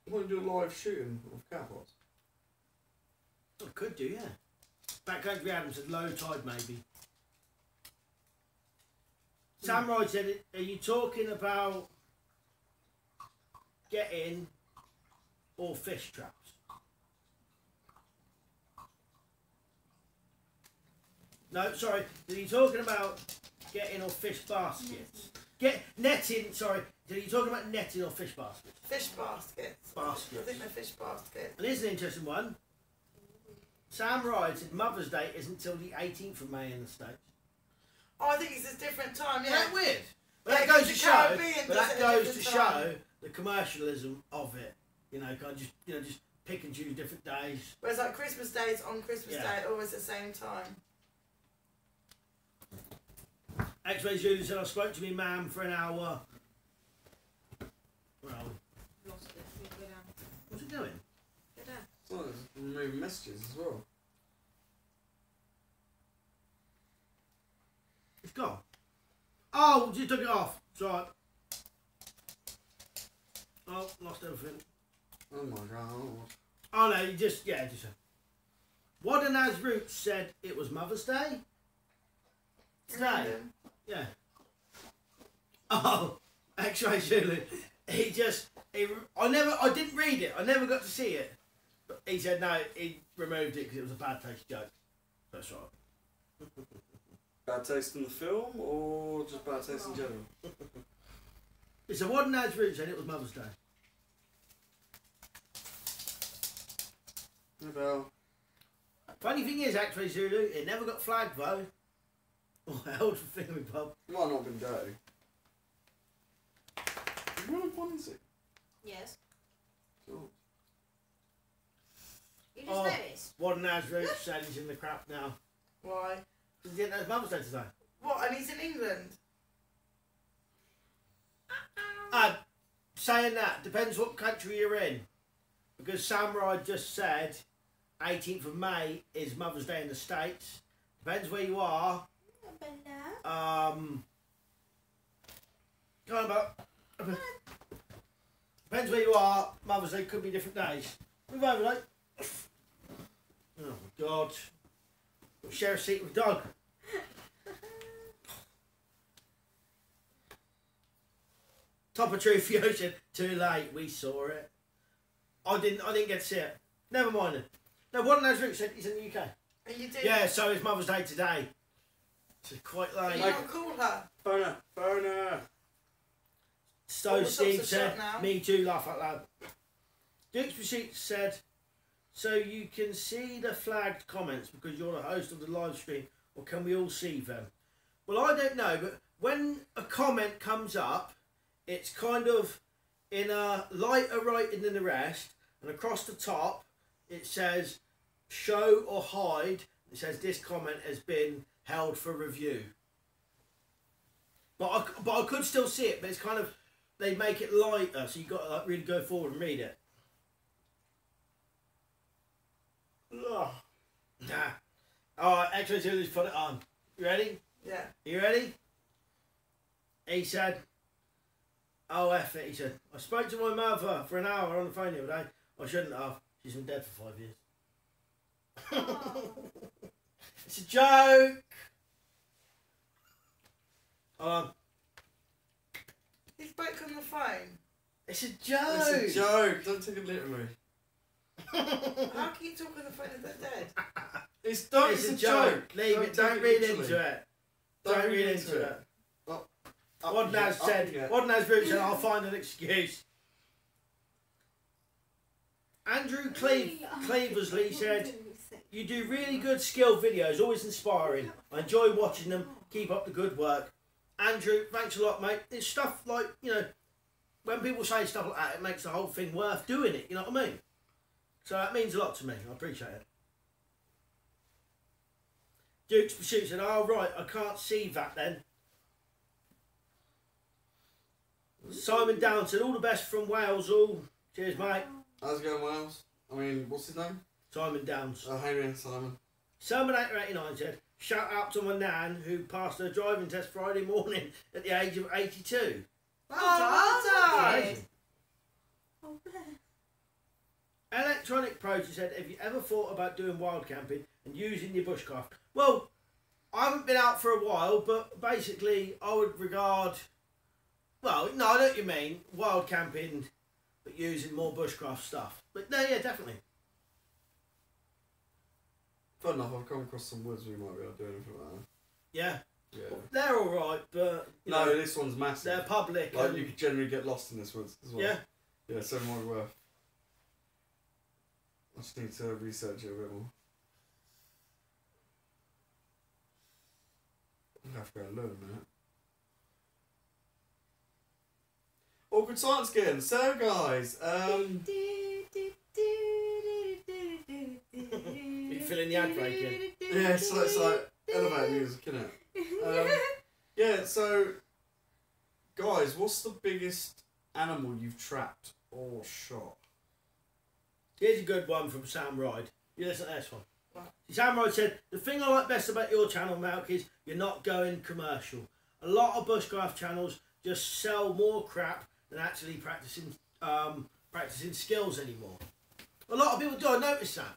You want to do a live shooting of catapults? I could do, yeah. Backcountry Adam said low tide maybe. Sam Ride said, are you talking about getting or fish traps? No, sorry. Are you talking about getting or fish baskets? Netting, sorry. Are you talking about netting or fish baskets? Fish baskets. Baskets. I think they're fish baskets. And here's an interesting one. Sam Ride said Mother's Day isn't until the 18th of May in the States. Oh, I think it's a different time, Isn't yeah. that weird? But Yeah, that goes to the show. Caribbean But does that it at a goes to different show time. the commercialism of it. You know, kind of just pick and choose different days. Whereas like Christmas Day is on Christmas Yeah. Day, always the same time. X-Ray Julie said I spoke to me ma'am for an hour. Where are we? Lost it. We go down. What's it doing? Go down. So it's removing messages as well. It's gone. Oh, you took it off. It's alright. Oh, lost everything. Oh my god. Oh no, you just. What and As Roots said it was Mother's Day? Today? Random. Yeah. Oh, X-Ray Zulu. I didn't read it. I never got to see it. But he said no, he removed it because it was a bad taste joke. That's right. Bad taste in the film or just bad taste in general? It's a What and As Roots said it was Mother's Day. Well, Funny thing is, X-Ray Zulu, it never got flagged though. Or held for Finger Pub. might not have been dirty. You want a onesie? Yes. Cool. You just Oh. noticed. What and As Roots said he's in the crap now. Why? He didn't know it's Mother's Day today. What? And he's in England? Saying that, depends what country you're in. Because Samurai just said 18th of May is Mother's Day in the States. Depends where you are. Kind of depends where you are. Mother's Day could be different days. Move over, like. Oh my God. Share a seat with dog. Top of Truth for the Ocean. Too late. We saw it. I didn't get to see it. Never mind it. No, what Naz Root said he's in the UK. And you did? Yeah, so it's Mother's Day today. So quite Can late. you not call her? Boner. So All the Steve shops are said, shut now. me too, laugh out loud. Duke's Pursuit said, so you can see the flagged comments because you're the host of the live stream, or can we all see them? Well, I don't know, but when a comment comes up, it's kind of in a lighter writing than the rest, and across the top it says show or hide. It says this comment has been held for review. But I could still see it, but it's kind of, they make it lighter, so you got to like really go forward and read it. Ugh. Nah. Alright, X-Ray Zulu's put it on. You ready? Yeah. You ready? He said, oh F it, he said, I spoke to my mother for an hour on the phone the other day. I shouldn't have. She's been dead for 5 years. It's a joke. Hold on. He spoke on the phone. It's a joke. It's a joke. Don't take it literally. How can you talk on the phone if they're dead? It's It's a joke. Leave it. Don't read literally. into it. Don't Don't read read into into it. it. Up What you Naz get, up said. you get. What Naz Root said. I'll find an excuse. Andrew Cleaversley said, you do really good skill videos, always inspiring. I enjoy watching them. Keep up the good work. Andrew, thanks a lot, mate. It's stuff like, you know, when people say stuff like that, it makes the whole thing worth doing it, you know what I mean? So that means a lot to me. I appreciate it. Duke's Pursuit said, oh, right, I can't see that then. Simon Down said, all the best from Wales, all. Cheers, mate. How's it going, Wales? I mean, what's his name? Simon Downs. Oh, hey, Simon. Sermon889 said, shout out to my nan who passed her driving test Friday morning at the age of 82. Well done. Oh, bless. Electronic Protein said, have you ever thought about doing wild camping and using your bushcraft? Well, I haven't been out for a while, but basically I would regard, well, no, I know what you mean, wild camping, but using more bushcraft stuff. But no, yeah, definitely. Fun enough, I've come across some woods we might be able to do anything like that. Yeah. Yeah. They're alright, but... No, this one's massive. They're public. Like, you could generally get lost in this woods as well. Yeah. Yeah, so might be worth. I just need to research it a bit more. I'll have to go and learn that. Awkward silence again. So, guys, You filling the ad break in? yeah, it's like elevator music, isn't it? Yeah, so, guys, what's the biggest animal you've trapped or shot? Here's a good one from Sam Ride. You listen to this one. What? Sam Ride said, the thing I like best about your channel, Malk, is you're not going commercial. A lot of bushcraft channels just sell more crap than actually practicing skills anymore. A lot of people do, I notice that.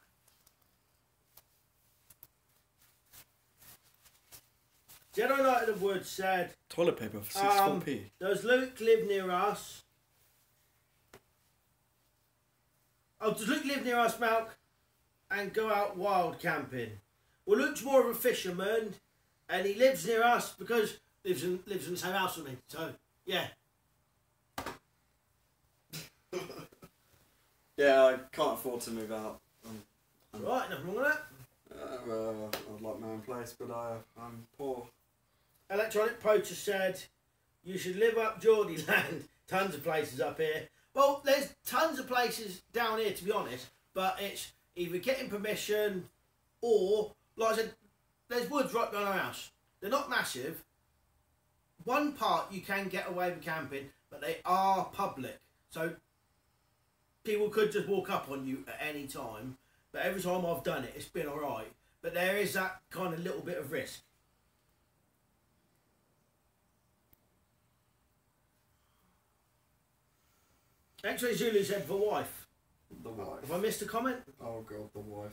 Jedi Knight of the Woods said, Toilet paper for 64p. does Luke live near us? Oh, does Luke live near us, Malk, and go out wild camping? Well, Luke's more of a fisherman, and he lives near us because lives in the same house with me. So, yeah. Yeah, I can't afford to move out. Right, nothing wrong with that. Well, I'd like my own place, but I'm poor. Electronic Poacher said, you should live up Geordie land. Tons of places up here. Well, there's tons of places down here, to be honest, but it's either getting permission or, like I said, there's woods right behind our house. They're not massive. One part you can get away with camping, but they are public. So people could just walk up on you at any time. But every time I've done it, it's been alright. But there is that kind of little bit of risk. X-Ray Zulu said the wife. The wife. Have I missed a comment? Oh god, the wife.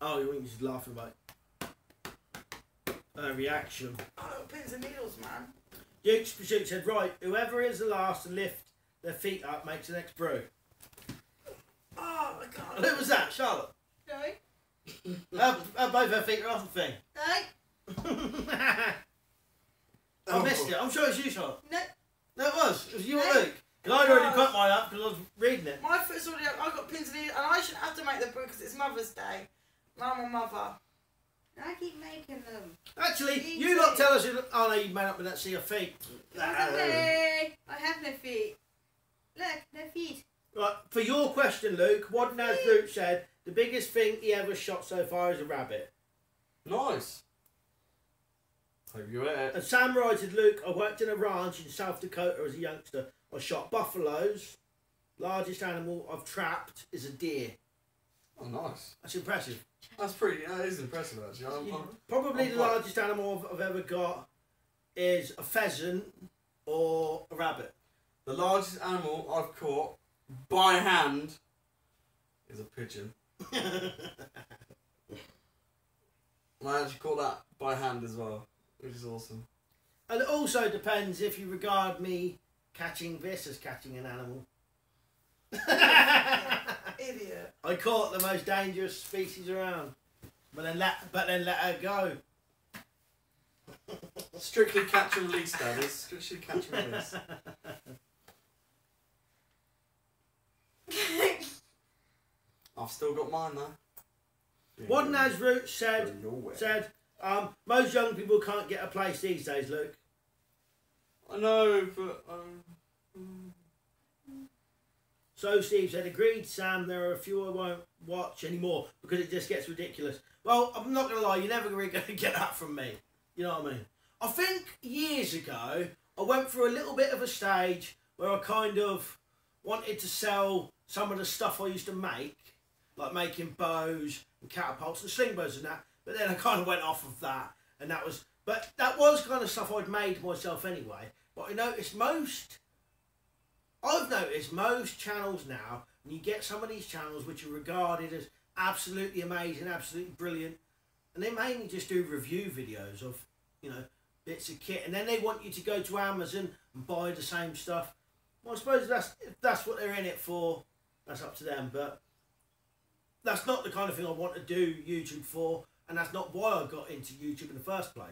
Oh, you were just laughing about reaction. Oh, pins and needles, man. Duke's Pursuit said, right, whoever is the last to lift their feet up makes the next brew. Oh, I can't. Who was that? Charlotte? No. Both her feet are off the thing. No. I missed it. I'm sure it's you, Charlotte. No. No, it was. It was you or No. Luke. Because I'd already put mine up because I was reading it. My foot's already up. I've got pins and needles, and I shouldn't have to make the brew because it's Mother's Day. And I'm a mother. I keep making them. Actually, Me you lot too. tell us. Oh no, you may not be able to see your feet. Hey, I have no feet. Look, no feet. Right, for your question, Luke, what Naz Root said, the biggest thing he ever shot so far is a rabbit. Nice. Hope you ate. And Sam Ride said, Luke, I worked in a ranch in South Dakota as a youngster. I shot buffaloes. Largest animal I've trapped is a deer. Oh, nice. That's impressive. That is impressive actually. Probably I'm the quite- largest animal I've ever got is a pheasant or a rabbit. The largest animal I've caught by hand is a pigeon. And I actually caught that by hand as well, which is awesome. And it also depends if you regard me catching this as catching an animal. Idiot. I caught the most dangerous species around, but then let her go. Strictly catch and release, that is. Strictly catch and release. I've still got mine though. What Naz Root said, Nowhere. most young people can't get a place these days, Luke. I know, but So Steve said, agreed, Sam, there are a few I won't watch anymore because it just gets ridiculous. Well, I'm not going to lie, you're never going to get that from me. You know what I mean? I think years ago, I went through a little bit of a stage where I kind of wanted to sell some of the stuff I used to make, like making bows and catapults and sling bows and that, but then I kind of went off of that, and that was kind of stuff I'd made myself anyway. But I've noticed most channels now, and you get some of these channels which are regarded as absolutely amazing, absolutely brilliant, and they mainly just do review videos of, you know, bits of kit, and then they want you to go to Amazon and buy the same stuff. Well, I suppose if that's what they're in it for, that's up to them. But that's not the kind of thing I want to do YouTube for, and that's not why I got into YouTube in the first place.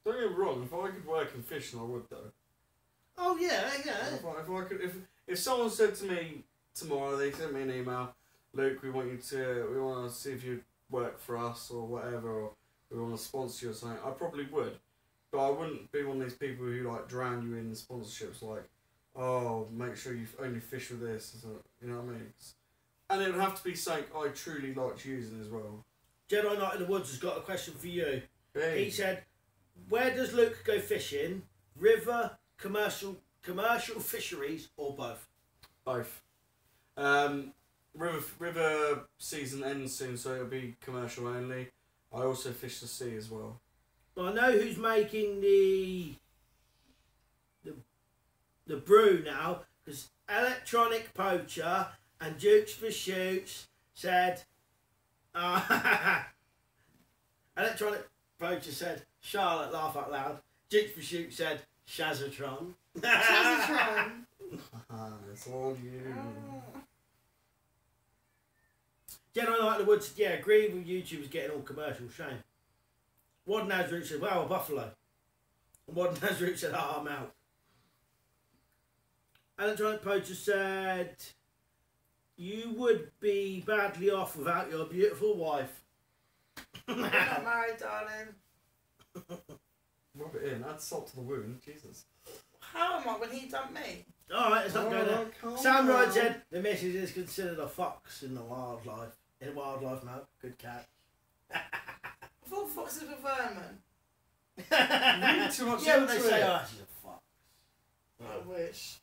Don't get me wrong. If I could work in fishing, I would though. Oh yeah. If someone said to me tomorrow, they sent me an email, Luke, we want to see if you work for us or whatever, or we want to sponsor you or something, I probably would. But I wouldn't be one of these people who like drown you in sponsorships, like, oh, make sure you only fish with this, you know what I mean? And it would have to be something I truly liked using as well. Jedi Knight in the Woods has got a question for you. Hey. He said, where does Luke go fishing? River, commercial fisheries, or both? Both. River season ends soon, so it'll be commercial only. I also fish the sea as well. Well, I know who's making the brew now, because Electronic Poacher and Dukes for Shoots said, Electronic Poacher said, Charlotte, laugh out loud. Dukes for Shoots said, Shazatron. Shazatron. It's all you. Jedi Knight in the Woods, yeah, agree with YouTubers getting all commercial, shame. Wad Nazroot said, wow, a buffalo. And Wad Nazroot said, ah, I'm out. Electronic Poacher said, you would be badly off without your beautiful wife. We're not married, darling. Rub it in, add salt to the wound, Jesus. How am I when he dumped me? Alright, it's not going there. Sam Wright said, the missus is considered a fox in the wildlife. In wildlife, no, good cat. I thought foxes were vermin. Read too much Yeah, but into they say, it. oh, she's a fox. I wish.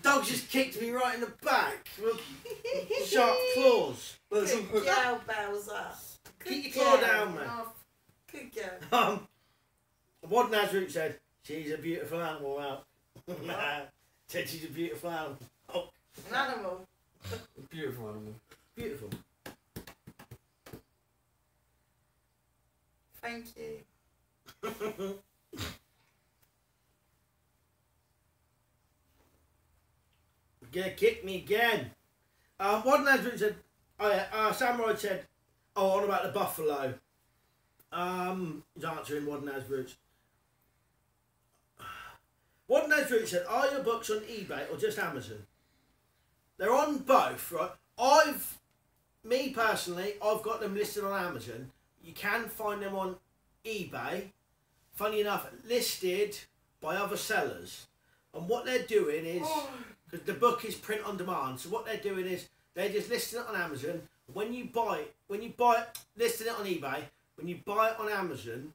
Dog just kicked me right in the back with sharp claws. Good girl, Bowser. Keep your claw down, man. Oh, good girl. Wad Nazroot said, she's a beautiful animal, out. Said she's a beautiful animal. Oh. An animal. Beautiful animal. Beautiful. Thank you. You're gonna kick me again. Wad Nazroot said, oh yeah, Samurai said, oh, on about the buffalo. He's answering Wad Nazroot. Wad Nazroot said, are your books on eBay or just Amazon? They're on both, right? Me personally, I've got them listed on Amazon. You can find them on eBay. Funny enough, listed by other sellers. And what they're doing is, because the book is print on demand, so what they're doing is they're just listing it on Amazon. When you buy it, listing it on eBay, when you buy it on Amazon,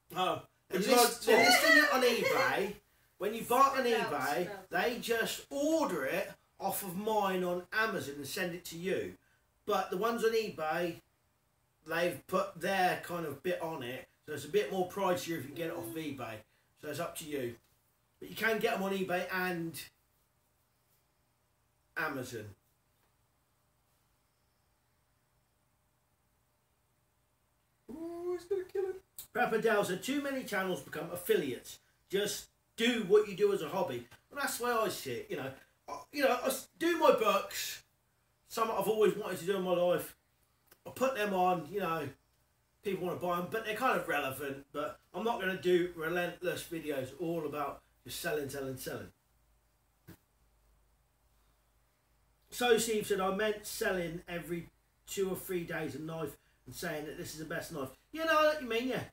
they're listing it on eBay. When you buy it on eBay, they just order it off of mine on Amazon and send it to you. But the ones on eBay, they've put their kind of bit on it, so it's a bit more pricier if you get it off of eBay. So it's up to you. But you can get them on eBay and Amazon. Oh, he's gonna kill him. Pepper Dell said, too many channels become affiliates. Just do what you do as a hobby. And that's the way I see it, I do my books, something I've always wanted to do in my life. I put them on, people want to buy them, but they're kind of relevant. But I'm not going to do relentless videos all about just selling. So Steve said, I meant selling every 2 or 3 days a knife and saying that this is the best knife. You know what you mean, yeah.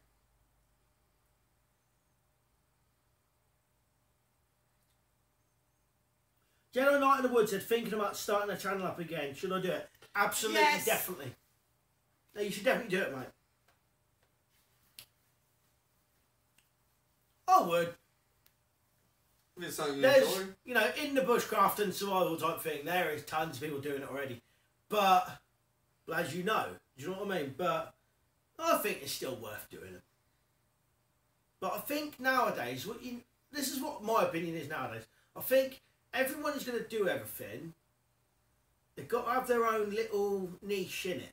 Jedi Knight in the Woods said, thinking about starting a channel up again. Should I do it? Absolutely, yes. Definitely. No, you should definitely do it, mate. I would. If it's something you There's, enjoy. in the bushcraft and survival type thing, there is tons of people doing it already. But as you know, do you know what I mean? But I think it's still worth doing it. But I think nowadays, this is what my opinion is nowadays. I think everyone is going to do everything. They've got to have their own little niche in it.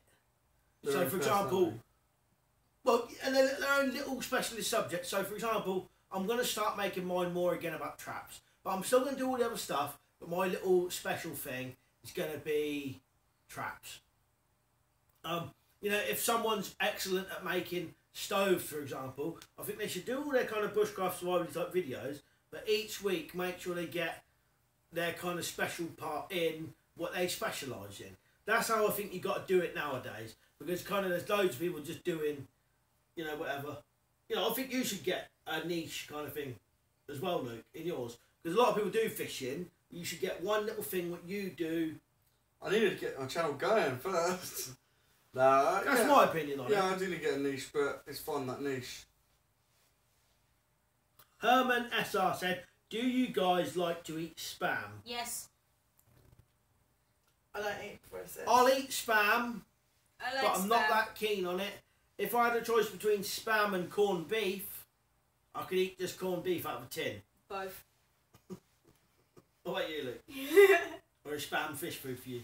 So, for example, Well, and they're their own little specialist subjects. So, for example, I'm going to start making mine more again about traps. But I'm still going to do all the other stuff. But my little special thing is going to be traps. You know, if someone's excellent at making stoves, for example, I think they should do all their kind of bushcraft survival type videos. But each week, make sure they get their kind of special part in what they specialise in. That's how I think you got to do it nowadays. Because kind of there's loads of people just doing, you know, whatever. You know, I think you should get a niche kind of thing as well, Luke, in yours. Because a lot of people do fishing. You should get one little thing what you do. I need to get my channel going first. Nah, That's my opinion on it. Yeah, I do need to get a niche, but it's fun, that niche. Herman SR said, do you guys like to eat spam? Yes. I don't eat processed. I'll eat spam, I like but I'm spam. not that keen on it. If I had a choice between spam and corned beef, I could eat just corned beef out of a tin. Both. What about you, Luke? Or is spam fish food for you?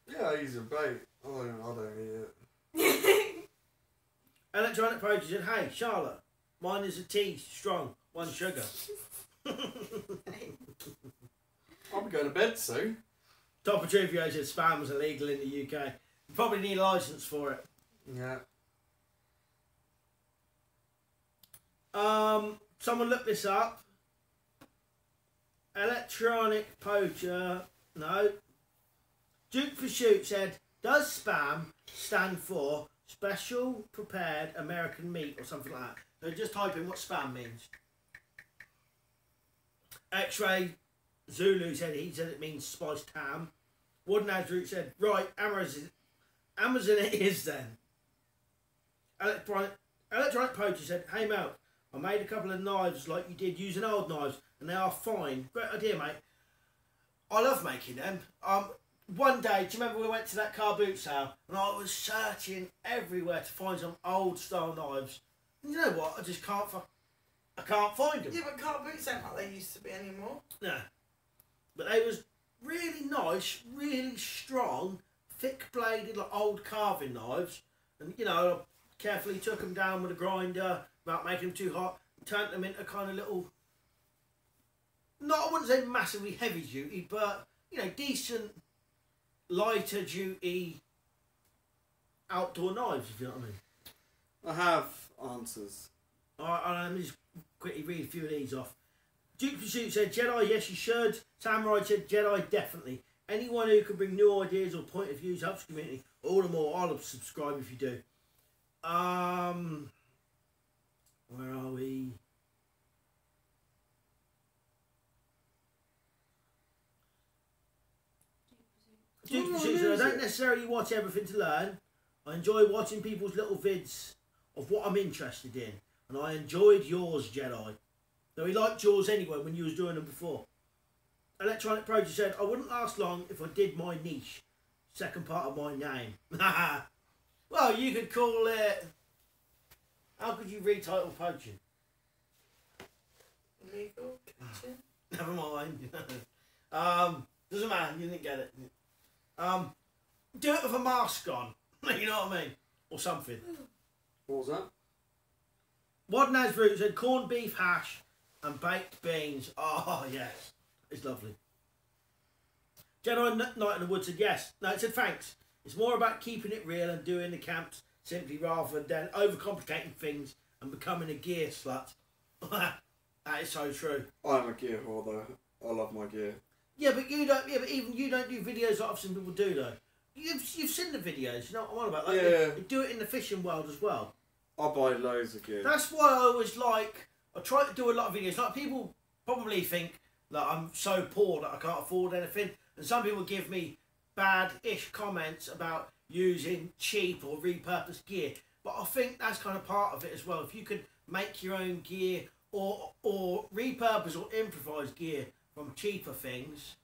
Yeah, I use a bait. I don't eat it. Electronic Pro said, hey, Charlotte, mine is a tea, strong, 1 sugar. I'll be going to bed soon. Top of Trivia said spam was illegal in the UK. You probably need a licence for it. Yeah. Someone look this up. Electronic Poacher, no. Duke for Shoot said, does spam stand for Special Prepared American Meat or something like that? So just type in what spam means. X-Ray Zulu said it means spiced ham. Wooden Azroot said, right, Amazon it is then. Electronic Poacher said, hey Mel, I made a couple of knives like you did using old knives and they are fine. Great idea, mate. I love making them. One day, do you remember we went to that car boot sale and I was searching everywhere to find some old style knives. And you know what? I just can't find them. Yeah, but car boots ain't like they used to be anymore. No. But they was really nice, really strong, thick bladed like old carving knives. And you know, I carefully took them down with a grinder without making them too hot, turned them into kind of little, I wouldn't say massively heavy duty, but you know, decent lighter duty outdoor knives, if you know what I mean. I have answers. Alright, let me just quickly read a few of these off. Duke Pursuit said, Jedi, yes you should. Samurai said, Jedi, definitely. Anyone who can bring new ideas or point of views helps the community. All the more, I'll subscribe if you do. Where are we? Duke Pursuit said, I don't necessarily watch everything to learn. I enjoy watching people's little vids of what I'm interested in. And I enjoyed yours, Jedi. Though he liked yours anyway when you was doing them before. Electronic Project said, I wouldn't last long if I did my niche. Second part of my name. Well, you could call it... How could you retitle poaching? Legal kitchen. Never mind. Doesn't matter, you didn't get it. Do it with a mask on. You know what I mean? Or something. What was that? What Nazroot said, corned beef hash and baked beans. Oh, yes. It's lovely. Jedi Night in the Wood said, yes. No, it said, thanks. It's more about keeping it real and doing the camps simply rather than overcomplicating things and becoming a gear slut. That is so true. I'm a gear whore though. I love my gear. Yeah, but you don't. Yeah, but even you don't do videos like some people do though. You've seen the videos. You know what I'm on about? Like, yeah. They do it in the fishing world as well. I buy loads of gear. That's why I always like. I try to do a lot of videos. Like people probably think that I'm so poor that I can't afford anything, and some people give me bad-ish comments about using cheap or repurposed gear. But I think that's kind of part of it as well. If you could make your own gear or repurpose or improvise gear from cheaper things,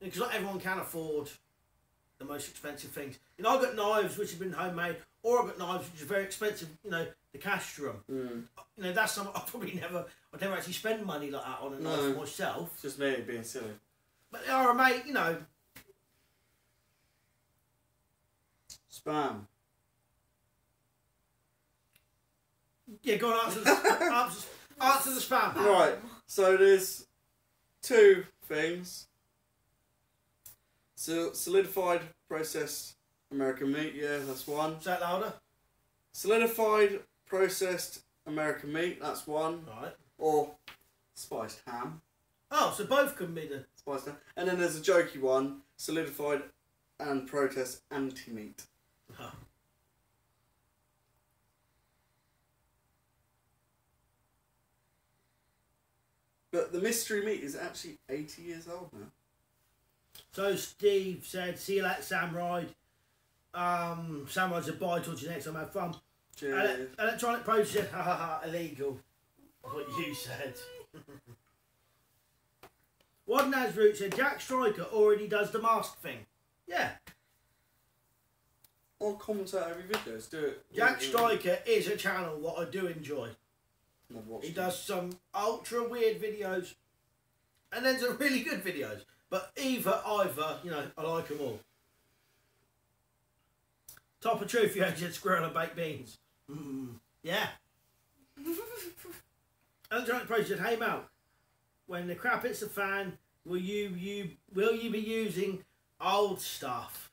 because not everyone can afford the most expensive things. You know, I've got knives which have been homemade, or I've got knives which are very expensive. You know, the castrum. Mm. You know, that's something I'd never actually spend money like that on a knife myself. It's just me being silly. But they are, mate. You know. Spam. Yeah, go on, answer the spam. Right, so there's two things. So solidified processed American meat, yeah, that's one. Say it louder. Solidified processed American meat, that's one. Right. Or spiced ham. Oh, so both can be the... Spiced ham. And then there's a jokey one, solidified and processed anti-meat. Huh. But the mystery meat is actually 80 years old now. So Steve said, see you later, Samurai. Samurai said, bye, talk to you next time, have fun. Cheers. Electronic process, ha ha ha, illegal. What you said. Wadnaz Root said, Jack Striker already does the mask thing. Yeah. I'll commentate every video, do it. Jack Striker is a channel what I do enjoy. I've watched He it. does some ultra weird videos and then some really good videos. But either, you know, I like them all. Top of truth, you said squirrel and baked beans. Yeah. Electronic Pro said, hey Mal, when the crap hits the fan, will you be using old stuff?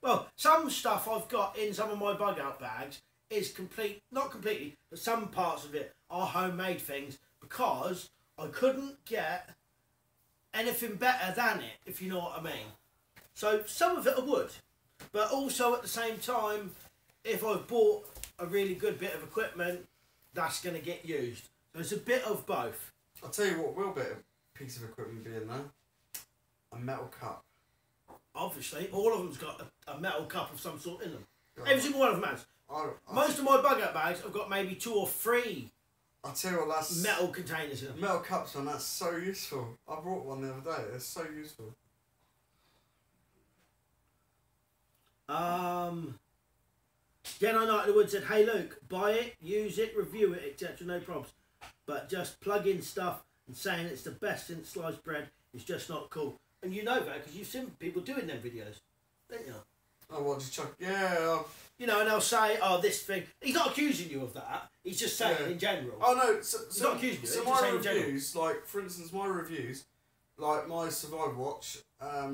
Well, some stuff I've got in some of my bug out bags is not completely, but some parts of it are homemade things because I couldn't get anything better than it, if you know what I mean. So some of it I would, but also at the same time, if I've bought a really good bit of equipment, that's going to get used. So it's a bit of both. I'll tell you what will be a piece of equipment be in there. A metal cup. Obviously, all of them's got a metal cup of some sort in them. God. Every single one of them has. Most of my bug out bags, I've got maybe 2 or 3 I'll tell you what, that's... metal containers in them. Metal cups, man, that's so useful. I brought one the other day, it's so useful. Jedi Knight of the Wood said, hey Luke, buy it, use it, review it, etc. No problems. But just plug in stuff and saying it's the best since sliced bread is just not cool. And you know that because you've seen people doing them videos, don't you? Oh, what, just chuck... Yeah. You know, and they'll say, oh, this thing... He's not accusing you of that. He's just saying in general. Oh, no, He's not accusing you. So He's my just saying in general. reviews, like, for instance, my reviews, like my Survival Watch, I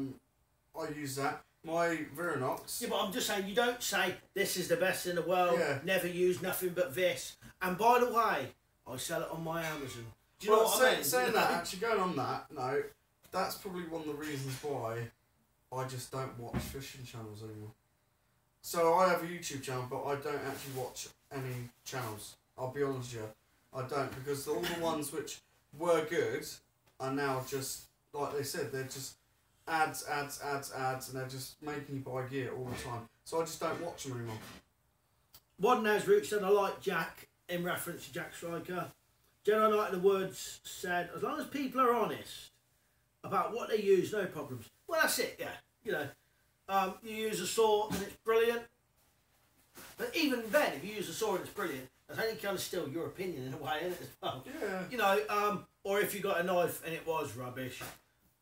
use that. My Virinox... Yeah, but I'm just saying, you don't say, this is the best in the world, Yeah. never use nothing but this. And by the way, I sell it on my Amazon. Do you know what I mean? Saying that, actually going on that, no, that's probably one of the reasons why I just don't watch fishing channels anymore. So I have a YouTube channel, but I don't actually watch any channels. I'll be honest with you, I don't, because all the ones which were good are now just, like they said, they're just ads, and they're just making you buy gear all the time. So I just don't watch them anymore. One Naz Root said, I like Jack, in reference to Jack Striker. Jedi Knight of the Woods said, as long as people are honest about what they use, no problems. Well, that's it, yeah. You know, you use a saw and it's brilliant. But even then, if you use a saw and it's brilliant, that's only kind of still your opinion in a way, isn't it, as well? Yeah. You know, or if you got a knife and it was rubbish,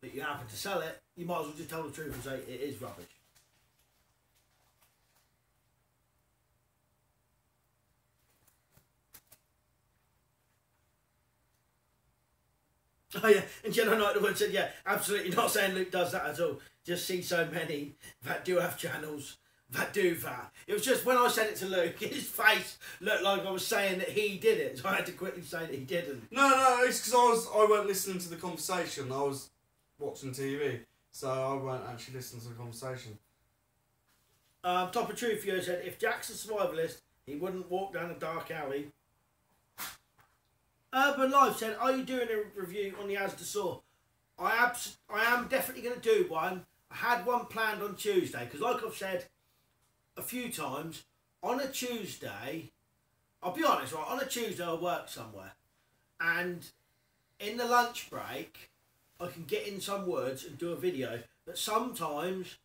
but you happen to sell it, you might as well just tell the truth and say it is rubbish. Oh yeah, and Jedi Knight of the Wood said, yeah, absolutely not saying Luke does that at all. Just see so many that do have channels that do that. It was just when I said it to Luke, his face looked like I was saying that he did it, so I had to quickly say that he didn't. No, it's because I weren't listening to the conversation. I was watching TV, so I weren't actually listening to the conversation. Top of Truth Viewer said, if Jack's a survivalist, he wouldn't walk down a dark alley. Urban Life said, are you doing a review on the Asda Saw? I am definitely going to do one. I had one planned on Tuesday, because like I've said a few times, on a Tuesday, I'll be honest, right, on a Tuesday I work somewhere, and in the lunch break, I can get in some woods and do a video, but sometimes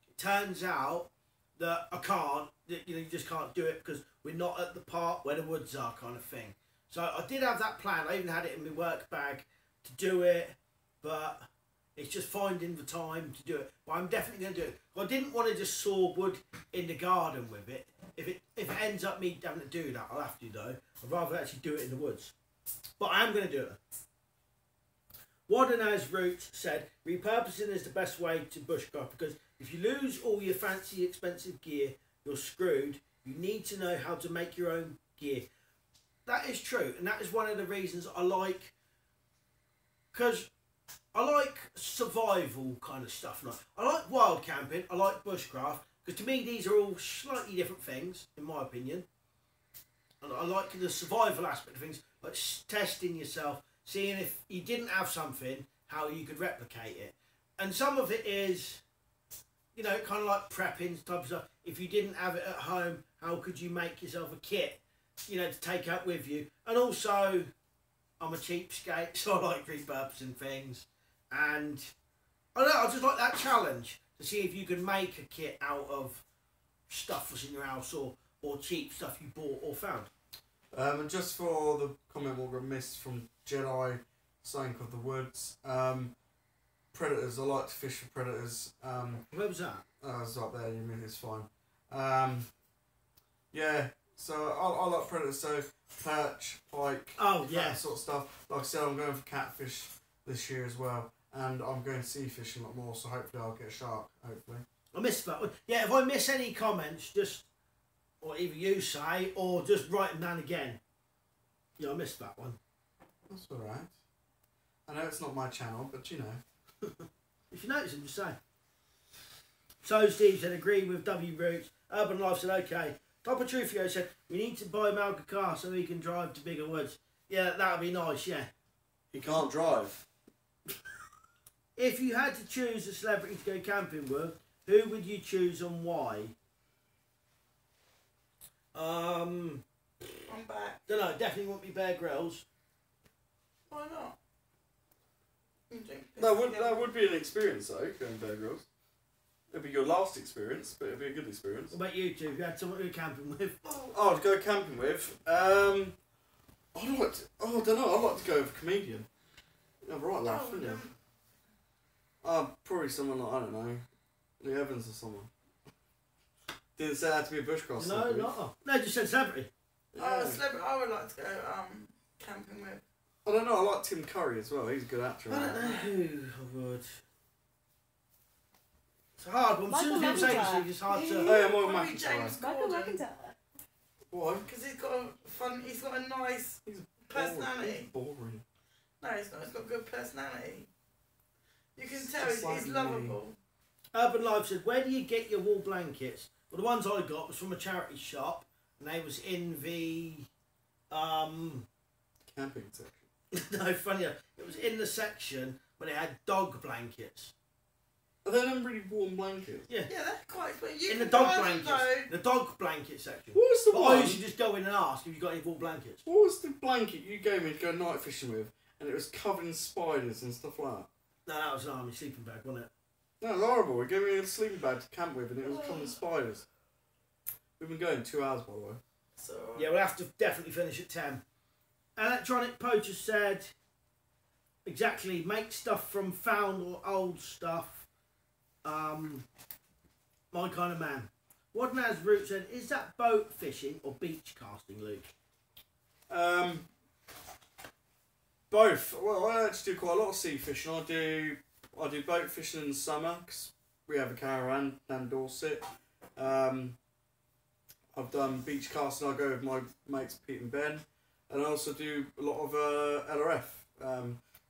it turns out that I can't, that, you know, you just can't do it because we're not at the part where the woods are, kind of thing. So I did have that plan. I even had it in my work bag to do it, but it's just finding the time to do it. But I'm definitely going to do it. I didn't want to just saw wood in the garden with it. if it ends up me having to do that, I'll have to though. I'd rather actually do it in the woods. But I am going to do it. Wadenaz Roots said, repurposing is the best way to bushcraft because if you lose all your fancy expensive gear, you're screwed. You need to know how to make your own gear. That is true, and that is one of the reasons I like, because I like survival kind of stuff. I like wild camping, I like bushcraft, because to me these are all slightly different things, in my opinion. And I like the survival aspect of things, like testing yourself, seeing if you didn't have something, how you could replicate it. And some of it is, you know, kind of like prepping type of stuff. If you didn't have it at home, how could you make yourself a kit, you know, to take out with you? And also, I'm a cheapskate, so I like repurposing things. And I don't know, I just like that challenge to see if you can make a kit out of stuff that's in your house or cheap stuff you bought or found. And just for the comment we're going to miss from Jedi, Sank of the Woods, predators, I like to fish for predators. Where was that? It's up there, you mean it's fine. Yeah, so I like predators, so perch, pike, that sort of stuff. Like I said, I'm going for catfish this year as well, and I'm going sea fishing a lot more, so hopefully I'll get a shark, hopefully. I missed that one. Yeah, if I miss any comments, just, or either you say, or just write them down again. Yeah, I missed that one. That's alright. I know it's not my channel, but you know. If you notice them, just say. So Steve said, agree with W Roots. Urban Life said, okay. Papa Trufio said, we need to buy Malga a car so he can drive to bigger woods. Yeah, that would be nice, yeah. He can't drive. If you had to choose a celebrity to go camping with, who would you choose and why? I'm back. Don't know, definitely won't be Bear Grylls. Why not? That would be an experience though, going Bear Grylls. It'd be your last experience, but it'd be a good experience. What about you two? If you had someone to go camping with? Oh, to go camping with? I don't know, I'd like to go with a comedian. You'd have a right laugh, wouldn't you? Probably someone like, I don't know, Lee Evans or someone. Didn't say that to be a bushcraft. No, just said celebrity. Oh, celebrity I would like to go camping with. I don't know, I like Tim Curry as well, he's a good actor. I don't know who I would. It's hard, but as soon as people say this, it's hard to... Oh yeah, Michael Probably James McIntyre. Gordon. Why? Because he's got a nice personality. Boring. No, he's not. He's got a good personality. You can It's tell just like he's me. lovable. Urban Life said, where do you get your wool blankets? Well, the ones I got was from a charity shop, and they was in the... Camping section. No, funny enough, it was in the section where they had dog blankets. Are they them really warm blankets? Yeah. Yeah, that's quite sweet. You In the can dog buy them, blankets. though. The dog blanket section. What was the But one? I usually just go in and ask if you got any wool blankets. What was the blanket you gave me to go night fishing with, and it was covered in spiders and stuff like that? No, that was an army sleeping bag, wasn't it? No, it was horrible. He gave me a sleeping bag to camp with, and it was covered in spiders. We've been going 2 hours, by the way. So, Yeah, we'll have to definitely finish at 10. Electronic Poacher said, exactly, make stuff from found or old stuff. My kind of man. Wadnaz Root said, is that boat fishing or beach casting, Luke? Both. Well, I actually do quite a lot of sea fishing. I do boat fishing in the summer because we have a caravan down Dorset. I've done beach casting. I go with my mates Pete and Ben, and I also do a lot of LRF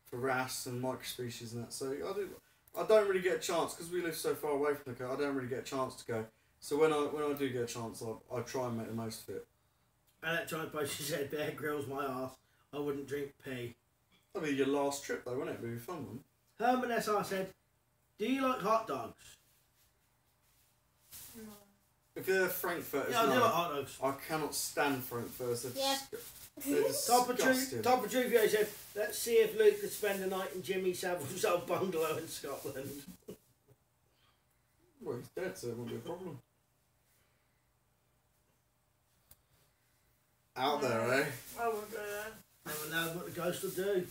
for wrasse and microspecies and that. So I don't really get a chance because we live so far away from the coast. I don't really get a chance to go. So when I do get a chance, I try and make the most of it. Electronic Poacher said, Bear Grylls my arse. I wouldn't drink pee. That'll be your last trip though, wouldn't it? It'll be a fun one. Herman SR said, do you like hot dogs? no. If they're Frankfurters, Yeah, I do no. like hot dogs. I cannot stand Frankfurters. They're Yeah. they're disgusting. Top of Truvio said, let's see if Luke could spend a night in Jimmy Savile's old bungalow in Scotland. Well, he's dead, so it won't be a problem. Out there, eh? I won't go there. Never know what the ghost will do.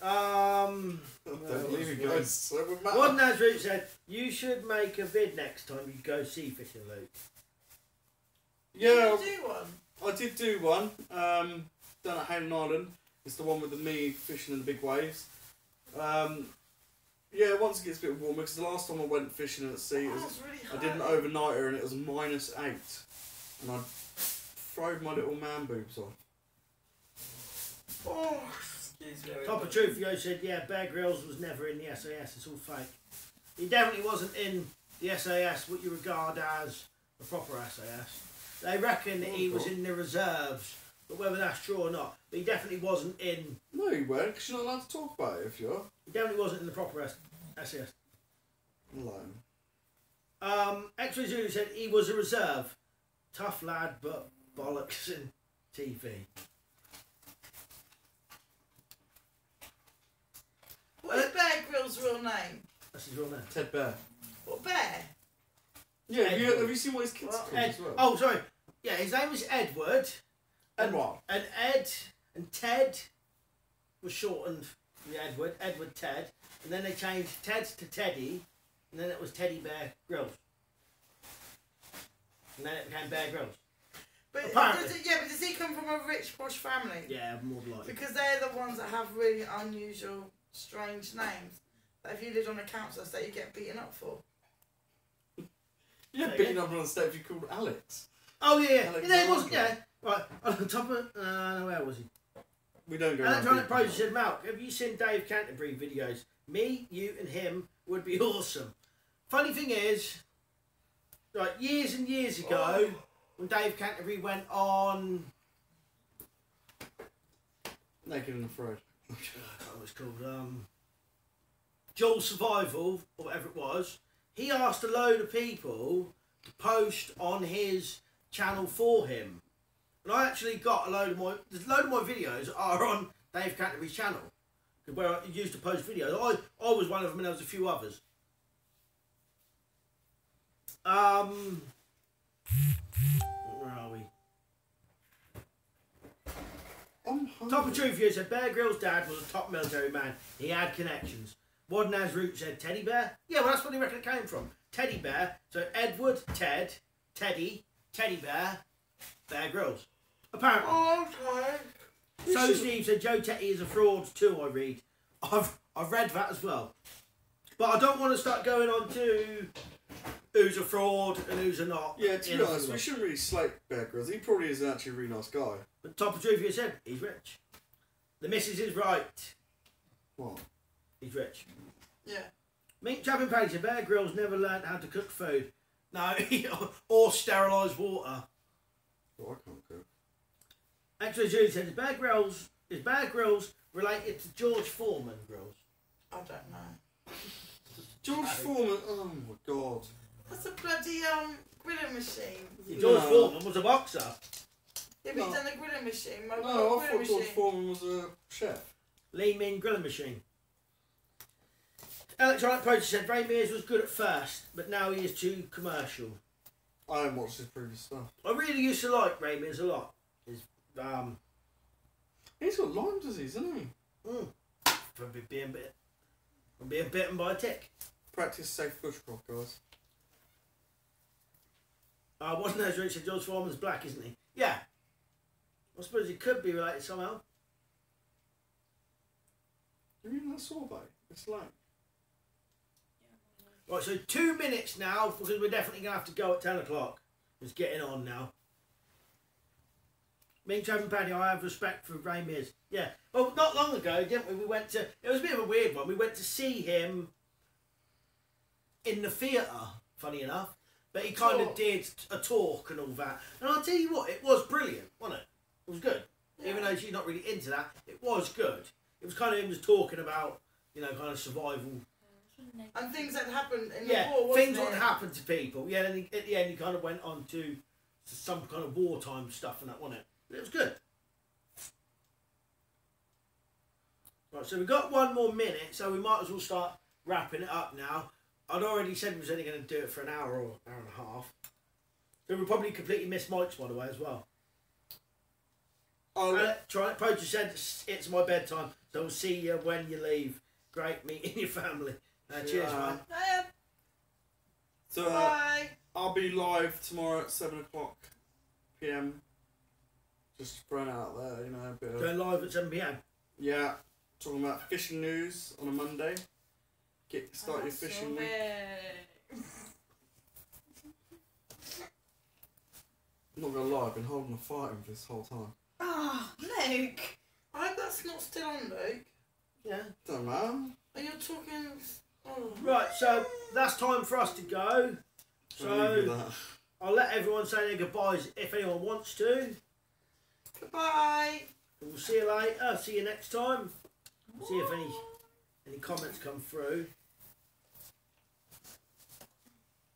Don't leave it, guys. So it would matter. One Nazroot said, you should make a vid next time you go sea fishing, Luke. Yeah, Did you do one? I did do one. Down at Hayden Island. It's the one with me fishing in the big waves. Yeah, once it gets a bit warmer, because the last time I went fishing at sea, Really I did an overnighter and it was -8. And I throwed my little man boobs off. Oh, excuse me. Top of truth, Yo said, yeah, Bear Grylls was never in the SAS, it's all fake. He definitely wasn't in the SAS, what you regard as the proper SAS. They reckon that he was in the reserves, but whether that's true or not, but he definitely wasn't in... No, you weren't, because you're not allowed to talk about it if you're... He definitely wasn't in the proper SAS. Alone. X-Ray Zulu said he was a reserve. Tough lad, but bollocks in TV. What is Bear Grylls' real name? That's his real name. Ted Bear. What, Bear? Yeah, have Edward. you seen what his kids are called Ed, as well? oh, sorry. Yeah, his name was Edward. Edward. And Ed and Ted was shortened to Edward. Edward Ted. And then they changed Ted to Teddy. And then it was Teddy Bear Grylls. And then it became Bear Grylls. But Apparently. but does he come from a rich, posh family? Yeah, more than likely. Because they're the ones that have really unusual, strange names that if you lived on a council estate, you get beaten up for. Yeah, Okay. beating up on the stage, you called Alex. Oh, yeah. Alex Yeah, it was, Barker. yeah. Right, on top of... where was he? We don't go Electronic around Pro said, Malk, have you seen Dave Canterbury videos? Me, you and him would be awesome. Funny thing is, like years and years ago, when Dave Canterbury went on... Naked and Afraid. I can't remember what it's called. Joel Survival, or whatever it was, he asked a load of people to post on his channel for him. And I actually got a load of my videos are on Dave Canterbury's channel, where I used to post videos. I was one of them, and there was a few others. Where are we? Top of truth, you said Bear Grylls' dad was a top military man. He had connections. Wadnaz Root said Teddy Bear. Yeah, well, that's where they reckon it came from. Teddy Bear. So Edward, Ted, Teddy, Teddy Bear, Bear Grylls. Apparently. Oh, okay. So Steve said Joe Tetty is a fraud too, I read. I've read that as well. But I don't want to start going on to who's a fraud and who's a not. Yeah, to be honest, we shouldn't really slate Bear Grylls. He probably is actually a really nice guy. But top of truth, you said he's rich. The missus is right. What? He's rich. Yeah. Mink Trapping Paddy said Bear Grylls never learnt how to cook food. No, or sterilise water. Well, I can't cook. Actually, Julie said, is Bear Grylls related to George Foreman Grylls? I don't know. George Foreman, oh my god. That's a bloody grilling machine. George No. Foreman was a boxer. Yeah, but he's done a grilling machine. My No, I grilling thought George machine. Foreman was a chef. Lean Mean Grilling Machine. Electronic Poacher said Ray Mears was good at first, but now he is too commercial. I haven't watched his previous stuff. I really used to like Ray Mears a lot. He's got Lyme disease, hasn't he? From being bitten by a tick. Practice safe bushcraft, guys. Wasn't there Rich said George Foreman's black, isn't he? Yeah. I suppose he could be related somehow. You mean that sorbet? It's like... Right, so 2 minutes now, because we're definitely going to have to go at 10 o'clock. It's getting on now. Me and Trav and Paddy, I have respect for Ray Mears. Yeah. Well, not long ago, didn't we? We went to... It was a bit of a weird one. We went to see him in the theatre, funny enough. But he kind of did a talk and all that. And I'll tell you what, it was brilliant, wasn't it? It was good. Yeah. Even though she's not really into that, it was good. It was kind of him just talking about, you know, kind of survival. And things that happened in Yeah, the war, wasn't things it? that happened to people. Yeah, and at the end he kind of went on to some kind of wartime stuff and that, wasn't it? It was good. Right, so we've got 1 more minute, so we might as well start wrapping it up now. I'd already said we was only going to do it for an hour or hour and a half. So we'll probably completely miss Mike's, by the way, as well. Poacher said it's my bedtime, so we'll see you when you leave. Great meeting your family. Cheers, man. So, Bye. I'll be live tomorrow at 7 o'clock. PM. Just throwing it out there, you know, a bit of... Going live at 7 PM. Yeah, talking about fishing news on a Monday. Start your fishing week. I'm not gonna lie, I've been holding the fire for this whole time. Oh, Luke! I hope that's not still on, Luke. Yeah. Don't matter. Are you talking? Oh. Right, so that's time for us to go. So I'll let everyone say their goodbyes if anyone wants to. Goodbye. We'll see you later. See you next time. See if any comments come through.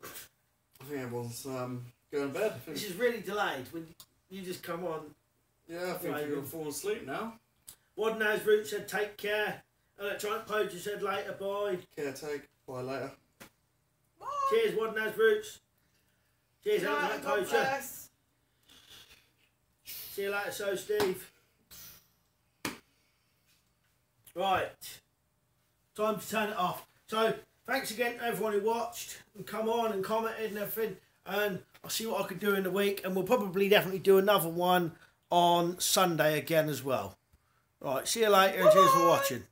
I think everyone's going to bed. This is really delayed when you just come on. Yeah, I think you're going to fall asleep now. Wadnaz Root said take care. Electronic Poacher said later, bye. Caretake, bye later. Bye. Cheers, Wadnaz Roots. Cheers, Electronic God Poacher. bless. See you later, so Steve. Right. Time to turn it off. So, thanks again to everyone who watched and come on and commented and everything. And I'll see what I can do in the week. And we'll probably definitely do another one on Sunday again as well. Right, see you later and cheers for watching.